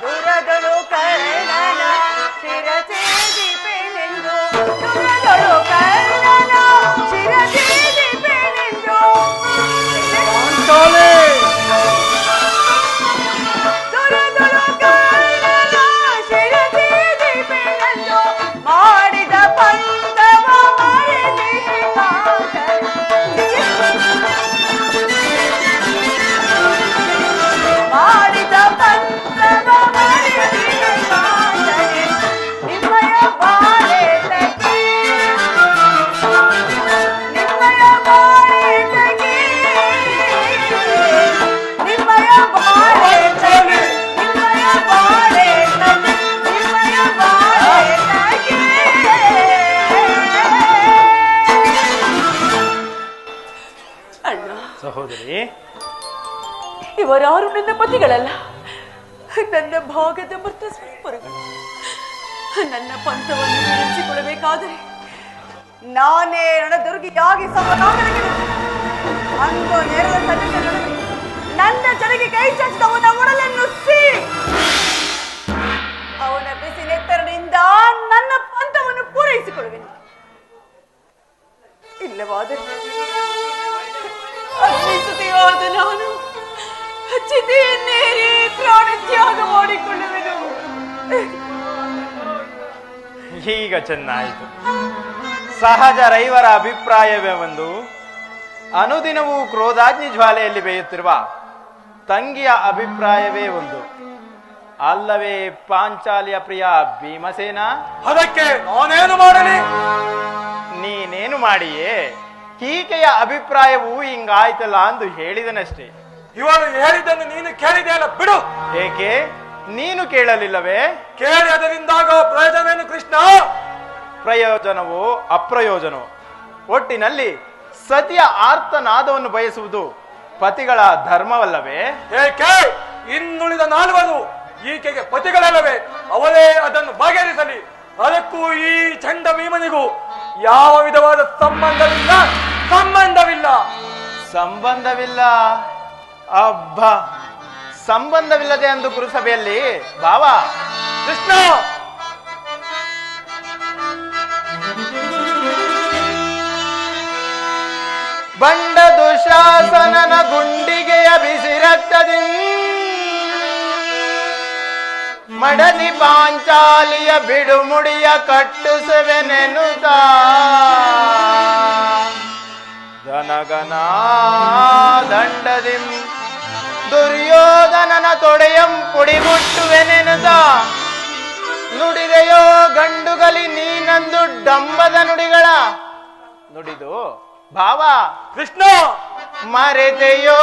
ದುರದಳು ಕರ್ಣನ ಶಿರಛೇದಿಪೆನೆಂದು, ದುರದಳು ಕರ್ಣನ ಶಿರಛೇದಿಪೆನೆಂದು, ದುರದಳು ಕರ್ಣನ ಶಿರಛೇದಿಪೆನೆಂದು, ಮಾಡಿದ ಪಂಥವ ಮರೆತಿಹೆ ಕಾಂತನೆ, ಮಾಡಿದ ಪಂಥವ ಮರೆತಿಹೆ ಕಾಂತನೆ, ನಿಮ್ಮಯ ಬಾಳೆ ತಗೆ. ಅವರಾರು ನನ್ನ ಪತಿಗಳಲ್ಲ, ನನ್ನ ಭಾಗದ ಮೃತ ಸ್ವರೂಪರುಗಳು. ನನ್ನ ಪಂಥವನ್ನು ಬಿಡಿಸಿಕೊಳ್ಳಬೇಕಾದರೆ ನಾನೇ ರಣದುರ್ಗಿಯಾಗಿ ಅಂದು ನೇರದ ಸನ್ನಿಧ ನಡುವೆ ನನ್ನ ಜನಗೆ ಕೈ ಚಾಚಿದವನ ಒಡಲನ್ನು ಸೀಳಿ ಅವನ ಬಿಸಿ ನೆತ್ತರದಿಂದ ನನ್ನ ಪಂಥವನ್ನು ಪೂರೈಸಿಕೊಳ್ಳುವೆನು. ಇಲ್ಲವಾದರೆ ಅಗ್ನಿಸುತಿಯಾದ ನಾನು ಚಿತೆಯನ್ನೇರಿ ಪ್ರಾಣ ತ್ಯಾಗ ಮಾಡಿಕೊಳ್ಳುವೆನು. ಈಗ ಚೆನ್ನಾಯಿತು. ಸಹಜ ರೈವರ ಅಭಿಪ್ರಾಯವೇ ಒಂದು, ಅನುದಿನವೂ ಕ್ರೋಧಾಗ್ನಿ ಜ್ವಾಲೆಯಲ್ಲಿ ಬೇಯುತ್ತಿರುವ ತಂಗಿಯ ಅಭಿಪ್ರಾಯವೇ ಒಂದು ಅಲ್ಲವೇ ಪಾಂಚಾಲಿಯ ಪ್ರಿಯ ಭೀಮಸೇನ? ಅದಕ್ಕೆ ನಾನೇನು ಮಾಡಲಿ? ನೀನೇನು ಮಾಡಿಯೇ? ಕೀಕೆಯ ಅಭಿಪ್ರಾಯವು ಹಿಂಗಾಯ್ತಲ್ಲ ಅಂದು ಹೇಳಿದನಷ್ಟೇ. ಇವರು ಹೇಳಿದ್ದನ್ನು ನೀನು ಕೇಳಿದೆಯಲ್ಲ, ಬಿಡು. ಏಕೆ ನೀನು ಕೇಳಲಿಲ್ಲವೇ? ಕೇಳಿ ಅದರಿಂದಾಗ ಪ್ರಯೋಜನೇನು ಕೃಷ್ಣ? ಪ್ರಯೋಜನವೋ ಅಪ್ರಯೋಜನವೋ, ಒಟ್ಟಿನಲ್ಲಿ ಸತಿಯ ಆರ್ತನಾದವನ್ನು ಬಯಸುವುದು ಪತಿಗಳ ಧರ್ಮವಲ್ಲವೇ? ಏಕೆ ಇನ್ನುಳಿದ ನಾಲ್ವರು ಈಕೆಗೆ ಪತಿಗಳಲ್ಲವೇ? ಅವರೇ ಅದನ್ನು ಬಗೆಹರಿಸಲಿ. ಅದಕ್ಕೂ ಈ ಚಂಡ ಭೀಮನಿಗೂ ಯಾವ ವಿಧವಾದ ಸಂಬಂಧವಿಲ್ಲ. ಸಂಬಂಧವಿಲ್ಲ? ಅಬ್ಬ, ಸಂಬಂಧವಿಲ್ಲದೆ ಅಂದು ಗುರುಸಭೆಯಲ್ಲಿ ಭಾವ ಕೃಷ್ಣ, ಬಂಡ ದುಶಾಸನನ ಗುಂಡಿಗೆಯ ಬಿಸಿ ರಕ್ತದಿ ಮಡದಿ ಪಾಂಚಾಲಿಯ ಬಿಡುಮುಡಿಯ ಕಟ್ಟುಸುವೆನೆನುತ ಘನಘನ ದಂಡದಿ ದುರ್ಯೋಧನನ ತೊಡೆಯಂ ಪುಡಿಬುಟ್ಟುವೆನೆನುತ ನುಡಿದೆಯೋ ಗಂಡುಗಲಿ ನೀನಂದು ಡಂಬದ ನುಡಿಗಳ ನುಡಿದು ಭಾವ ಕೃಷ್ಣ, ಮರೆತೆಯೋ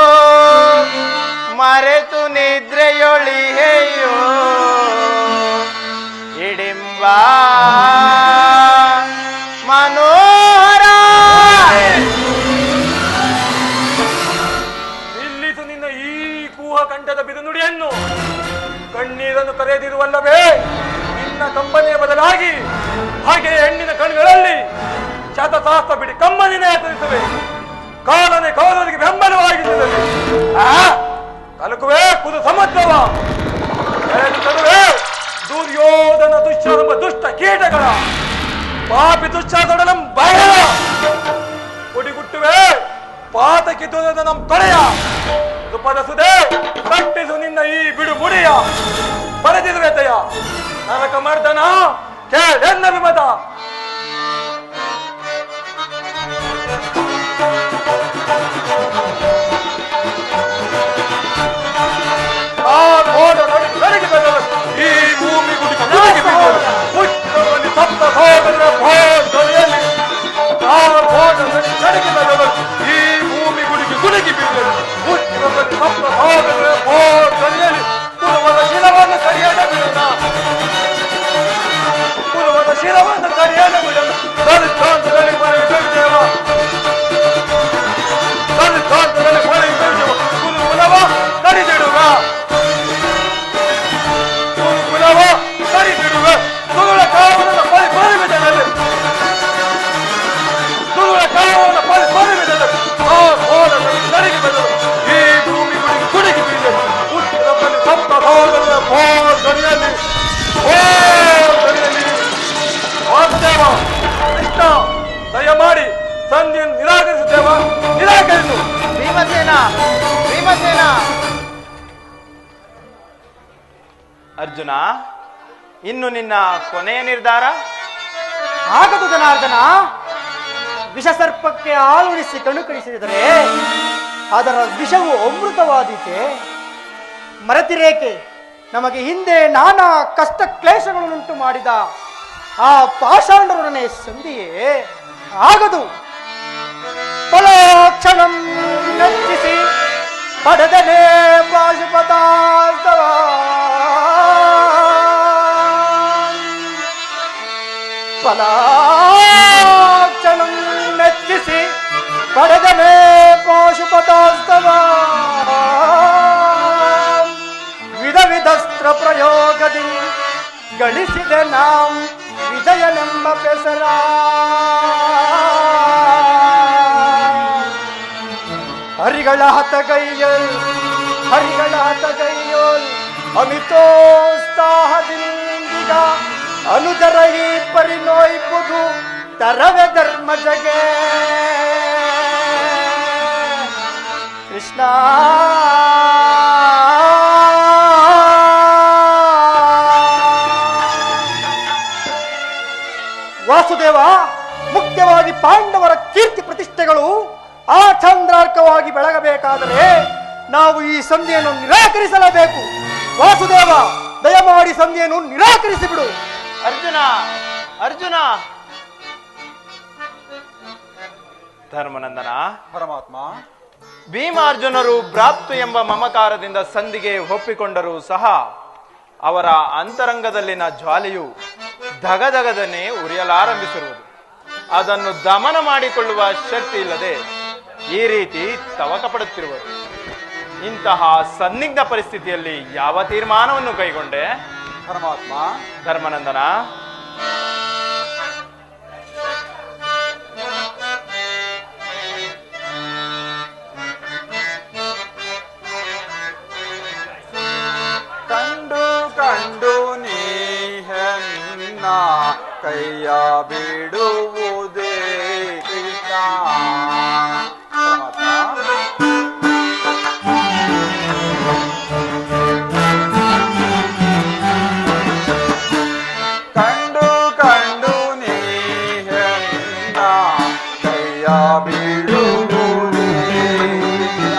ಮರೆತು ನಿದ್ರೆಯೊಳಿಹೆಯೋ ಇಡಿಂಬ ಮನೋಹರ. ನಿಲ್ಲಿಸು ನಿನ್ನ ಈ ಕೂಹ ಕಂಠದ ಬಿರುನುಡಿಯನ್ನು. ಕಣ್ಣೀರನ್ನು ಕರೆಯದಿರುವಲ್ಲವೇ? ನಿನ್ನ ಕಂಪನಿಯ ಬದಲಾಗಿ ಹಾಗೆ ಹೆಣ್ಣಿನ ಕಣ್ಣುಗಳಲ್ಲಿ ಶತಶಾಸ್ತ್ರ ಬಿಡಿ ಕಮ್ಮನಿನೇ ಎತ್ತರಿಸುವೆ. ಕಾಲನೆ ಕೌರವರಿಗೆ ಬೆಂಬಲವಾಗಿರುತ್ತದೆ. ತಲುಕುವೆ ಕುದು ಸಮುದ್ರವ ತರುವೆ ದುರ್ಯೋಧನ ದುಶ್ಯನೆಂಬ ದುಷ್ಟ ಕೀಟಗಳ ಪಾಪಿ ದುಶ್ಯಾಸೊಡಲಂ ಬಯಲ ಕುಡಿಗುಟ್ಟುವೆ ಪಾತಕಿ ದುರ್ಯೋಧನ ತೊಳೆಯ ದುಪದಸುದೆ ಕಟ್ಟಿಸು ನಿನ್ನ ಈ ಬಿಡು ಮುಡಿಯ ಬರೆದಿರುವೆತಯ ನರಕ ಮರ್ದನ ಕೇಳೆನ್ನ ವಿಮತ. ಈ ಭೂಮಿ ಗುಡಿಗೆ ಗುಡಿಗೆ ಬಿದ್ದರು. ಪುಷ್ಪದಲ್ಲಿ ಸಪ್ತ ಭಾಗದ ಭೋಜನೆಯಲ್ಲಿ ನಡಿಗೆ ಬೆಳೆದರು. ಈ ಭೂಮಿ ಗುಡಿಗೆ ಗುಡಿಗೆ ಬಿದ್ದರು. ಪುಷ್ಪದಲ್ಲಿ ಸಪ್ತ ಭಾಗದ ಭೋಜನೆಯಲ್ಲಿ ಕುರುವದ ಶಿರವನ್ನು ಕರಿಯದ ಬಿಡೋಣ. ಕುರುವದ ಶಿರವನ್ನು ಕರಿಯದ ಬಿಡೋಣ. ದಲಿತಾಂತದಲ್ಲಿ ಮನೆ ಬೆಳೆದೇವ, ದಲಿತಾಂತದಲ್ಲಿ ಮನೆ ಬೆಳೆದೇವ. ಕುರುವಲವ ಕರಿದಿಡುವ, ಕರಿದಿಡುವೆ. ತುಳುಳ ಕಾವಲನ ಪರಿವಿಧದಲ್ಲಿ ತುಳುಳ ಕಾವಲನ ಪರಿವಿಧದಲ್ಲಿ ನಡಿಗೆ ಬೆಳೆದರು. ಈ ಭೂಮಿ ಗುಡಿಗೆ ಗುಡಿಗೆ ಬೀಳಲು ಉತ್ತರದಲ್ಲಿ ಸಪ್ತ ಭಾಗದ ಭೋಜನೆಯಲ್ಲಿ ವಾಸುದೇವ ಕೃಷ್ಣ ದಯಮಾಡಿ ಸಂಧಿಯನ್ನು ನಿರಾಕರಿಸುತ್ತೇವ. ನಿರಾಕರಿಸು. ಭೀಮಸೇನ, ಭೀಮಸೇನ. ಅರ್ಜುನ, ಇನ್ನು ನಿನ್ನ ಕೊನೆಯ ನಿರ್ಧಾರ? ಆಗದು ಜನಾರ್ದನ. ವಿಷಸರ್ಪಕ್ಕೆ ಹಾಲುಣಿಸಿ ಕಣುಕಳಿಸಿದರೆ ಅದರ ವಿಷವು ಅಮೃತವಾದೀತೆ. ಮರೆತಿರೇಕೆ ನಮಗೆ ಹಿಂದೆ ನಾನಾ ಕಷ್ಟ ಕ್ಲೇಶಗಳನ್ನುಂಟು ಮಾಡಿದ ಆ ಪಾಷಾಂಡರೊಡನೆ ಸಂಧಿಯೇ ಆಗದು. ಫಲಕ್ಷಣಂ ನರ್ಚಿಸಿ ಪಡೆದನೇ ಪಾಶುಪತಾಸ್ತವ ಫಲಾಕ್ಷಣಂ ಮೆಚ್ಚಿಸಿ ಪಡೆದನೇ ಪಾಶುಪತಾಸ್ತವ ಅಸ್ತ್ರ ಪ್ರಯೋಗದಿ ಗಳಿಸಿದೆ ನಾವು ವಿಜಯನೆಂಬ ಬೆಸರ. ಹರಿಗಳ ಹತಗೈಯಲ್ ಅಮಿತೋತ್ಸಾಹದಿಂದಿಗ ಅನುದರ ಈ ಪರಿನೋಯ್ಪುದು ತರವೆ ಧರ್ಮ ಜಗೆ. ಕೃಷ್ಣ ವಾಸುದೇವ, ಮುಖ್ಯವಾಗಿ ಪಾಂಡವರ ಕೀರ್ತಿ ಪ್ರತಿಷ್ಠೆಗಳು ಆಚಂದ್ರಾರ್ಕವಾಗಿ ಬೆಳಗಬೇಕಾದರೆ ನಾವು ಈ ಸಂಧಿಯನ್ನು ನಿರಾಕರಿಸಲೇಬೇಕು. ವಾಸುದೇವ, ದಯಮಾಡಿ ಸಂಧಿಯನ್ನು ನಿರಾಕರಿಸಿ ಬಿಡು. ಅರ್ಜುನ, ಅರ್ಜುನ. ಧರ್ಮನಂದನ, ಪರಮಾತ್ಮ, ಭೀಮಾರ್ಜುನರು ಭ್ರಾತೃ ಎಂಬ ಮಮಕಾರದಿಂದ ಸಂಧಿಗೆ ಒಪ್ಪಿಕೊಂಡರೂ ಸಹ ಅವರ ಅಂತರಂಗದಲ್ಲಿನ ಜ್ವಾಲೆಯು ಧಗಧಗದನೆ ಉರಿಯಲಾರಂಭಿಸಿರುವುದು. ಅದನ್ನು ದಮನ ಮಾಡಿಕೊಳ್ಳುವ ಶಕ್ತಿ ಇಲ್ಲದೆ ಈ ರೀತಿ ತವಕ ಪಡುತ್ತಿರುವರು. ಇಂತಹ ಸನ್ನಿಗ್ಧ ಪರಿಸ್ಥಿತಿಯಲ್ಲಿ ಯಾವ ತೀರ್ಮಾನವನ್ನು ಕೈಗೊಂಡೆ? ಪರಮಾತ್ಮ, ಧರ್ಮನಂದನ, ಕಂಡು ಕಂಡು ನೀಹನ್ನ ಕೈಯ ಬಿಡುವುದೇ ಕೃಷ್ಣ. ಕಂಡು ಕಂಡು ನೀಹನ್ನ ಕೈಯ ಬಿಡುವುದೇ ಕೃಷ್ಣ.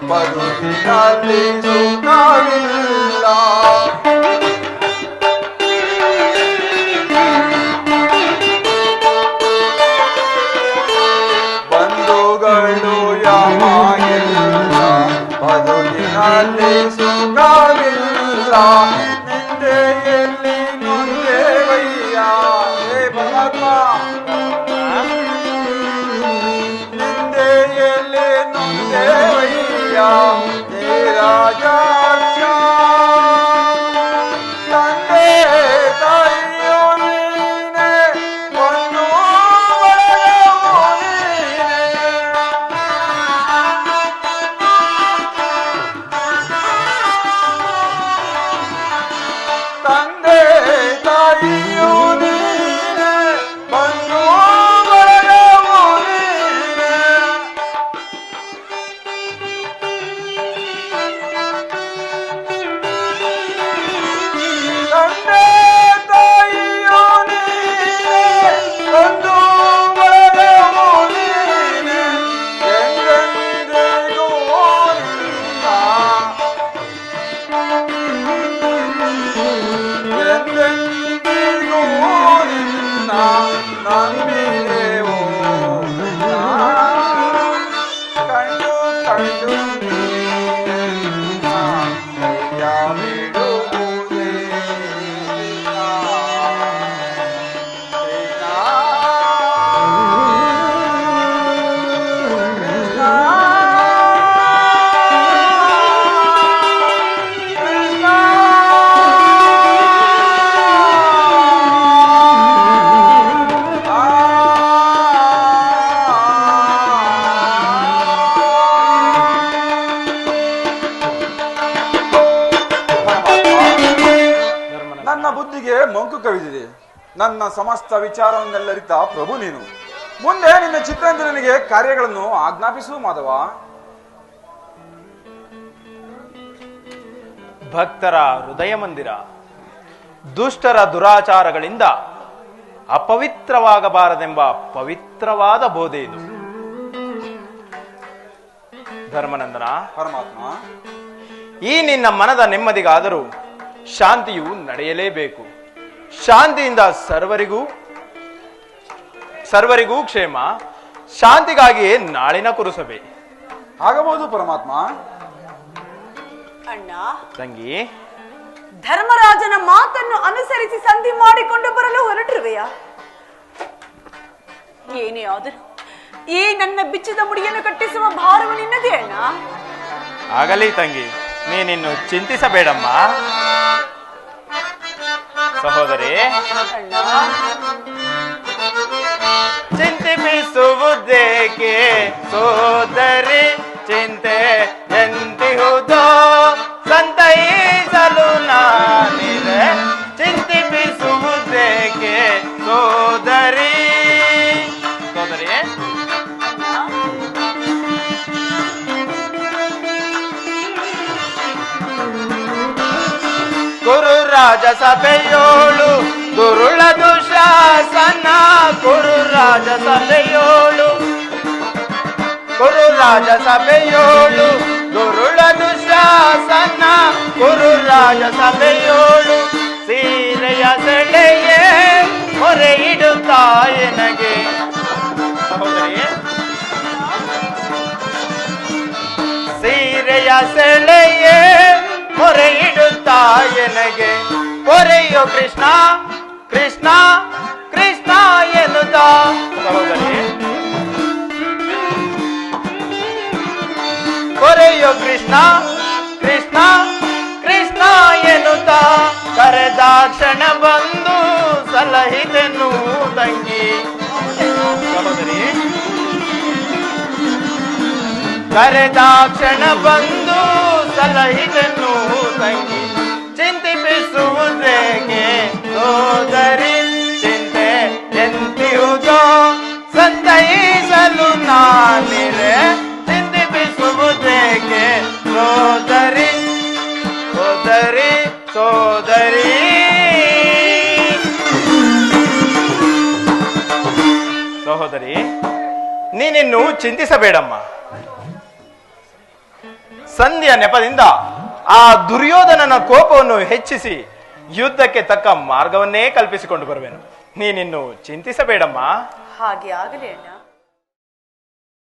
ಬದುಕಿನಲ್ಲಿ ಸುಖವಿಲ್ಲ. ಬಂಧುಗಳು ಯಮಾಗಿಲ್ಲ, ಬದುಕಿನಲ್ಲಿ ಸುಖವಿಲ್ಲ. ನಿಂದೆಯಲ್ಲಿ ನೊಂದೇವಯ್ಯ ಹೇ ಭಗವ, ನಿಂದೆಯಲ್ಲಿ ನೊಂದೇವಯ್ಯ ಹೇ ರಾಜ. ತಂದೆ ತಾಯಿಯೋ ನೀನೆ, ಬಂಧು ಬಳಗವೋ ನೀನೆ. ತಂದೆ ತಾಯಿಯೋ ನೀನೆ, ಬಂಧು ಬಳಗವೋ ನೀನೆ. ತಂದೆ ತಾಯಿಯೋ ನೀನೆ, ಬಂಧು ಬಳಗವೋ ನೀನೆ. ಎಂದೆಂದಿಗೂ ನಿನ್ನ, ಎಂದೆಂದಿಗೂ ನಿನ್ನ ನಂಬಿದೆವೋ ಕೃಷ್ಣ. ಕಂಡು ಕಂಡು ನಿನ್ನ ಕೈಯ ಬಿಡುವುದೇ ಕೃಷ್ಣ. ಕೃಷ್ಣ, ಕೃಷ್ಣ, ಕೃಷ್ಣ. ಮನಸ್ಸಿಗೆ ಮಂಕು ಕವಿದಿದೆ. ನನ್ನ ಸಮಸ್ತ ವಿಚಾರವನ್ನೆಲ್ಲರಿತ ಪ್ರಭು ನೀನು. ಮುಂದೆ ನಿನ್ನ ಚಿತ್ತರಂಜನಿಗೆ ಕಾರ್ಯಗಳನ್ನು ಆಜ್ಞಾಪಿಸು ಮಾಧವ. ಭಕ್ತರ ಹೃದಯ ಮಂದಿರ, ದುಷ್ಟರ ದುರಾಚಾರಗಳಿಂದ ಅಪವಿತ್ರವಾಗಬಾರದೆಂಬ ಪವಿತ್ರವಾದ ಬೋಧೆ ಇದು. ಧರ್ಮನಂದನ, ಪರಮಾತ್ಮ, ಈ ನಿನ್ನ ಮನದ ನೆಮ್ಮದಿಗಾದರೂ ಶಾಂತಿಯು ನಡೆಯಲೇಬೇಕು. ಶಾಂತಿಯಿಂದ ಸರ್ವರಿಗೂ ಕ್ಷೇಮ. ಶಾಂತಿಗಾಗಿಯೇ ನಾಳಿನ ಕುರುಸಭೆ. ಆಗಬಹುದು ಪರಮಾತ್ಮ. ಅಣ್ಣ, ತಂಗಿ, ಧರ್ಮರಾಜನ ಮಾತನ್ನು ಅನುಸರಿಸಿ ಸಂಧಿ ಮಾಡಿಕೊಂಡು ಬರಲು ಹೊರಟಿರುವೆಯಾ? ಏನೇ ಆದರೂ ಈ ನನ್ನ ಬಿಚ್ಚಿದ ಮುಡಿಯನ್ನು ಕಟ್ಟಿಸುವ ಭಾರವು ನಿನ್ನದೇ ಅಣ್ಣ. ಆಗಲಿ ತಂಗಿ, ನೀನಿನ್ನು ಚಿಂತಿಸಬೇಡಮ್ಮ. ಸಹೋದರಿ, ಅಣ್ಣ, ಚಿಂತಿಸುವುದೇಕೆ ಸೋದರಿ, ಚಿಂತೆ ಎಂತಿಹುದೋ ಸಂತೈಸಲು ನಾನಿದೆ. ಚಿಂತಿಸುವುದೇಕೆ ಸೋದರಿ. ಸೋದರಿ, ಕುರು ರಾಜ ಸಭೆಯೋಳು ದುರುಳ ದುಶಾಸನ. ಕುರು ರಾಜ ಸಭೆಯೋಳು ದುರುಳ ದುಶಾಸನ. ಕುರು ರಾಜ ಸಭೆಯೋಳು ಸೀರೆಯ ಸೆಳೆಯೇ ಮೊರೆ ಇಡುತ್ತಾಯನಗೆ. ಸಹೋದರಿ, ಸೀರೆಯ ಸೆಳೆಯೇ ಮೊರೆ ಇಡುತ್ತಾಯನಗೆ. ಪೊರೆಯೋ ಕೃಷ್ಣ ಕೃಷ್ಣ ಕೃಷ್ಣ ಎನ್ನುತ್ತ. ಸಹೋದರಿ, ಪೊರೆಯೋ ಕೃಷ್ಣ ಕೃಷ್ಣ ಕೃಷ್ಣ ಎನ್ನುತ್ತ ಕರೆದಾಕ್ಷಣ ಬಂದು ಸಲಹಿದೆನು ತಂಗಿ. ಸಹೋದರಿ, ಕರೆದಾಕ್ಷಣ ಬಂದು ಸಲಹಿದೆನು ತಂಗಿ. ಚಿಂತಿಸುವುದೇಕೆ ಸೋದರಿ, ಚಿಂತೆ ಎಂತಿಹುದೋ ಸಂತೈಸಲು ನಾನಿರೆ. ಚಿಂತಿಸುವುದೇಕೆ ಸೋದರಿ, ಸೋದರಿ, ಸೋದರಿ. ಸಹೋದರಿ, ನೀನಿನ್ನು ಚಿಂತಿಸಬೇಡಮ್ಮ. ಸಂಧಿಯ ನೆಪದಿಂದ ಆ ದುರ್ಯೋಧನನ ಕೋಪವನ್ನು ಹೆಚ್ಚಿಸಿ ಯುದ್ಧಕ್ಕೆ ತಕ್ಕ ಮಾರ್ಗವನ್ನೇ ಕಲ್ಪಿಸಿಕೊಂಡು ಬರುವೆನು. ನೀನಿನ್ನು ಚಿಂತಿಸಬೇಡಮ್ಮ. ಹಾಗೆ ಆಗಲಿ ಅಣ್ಣ.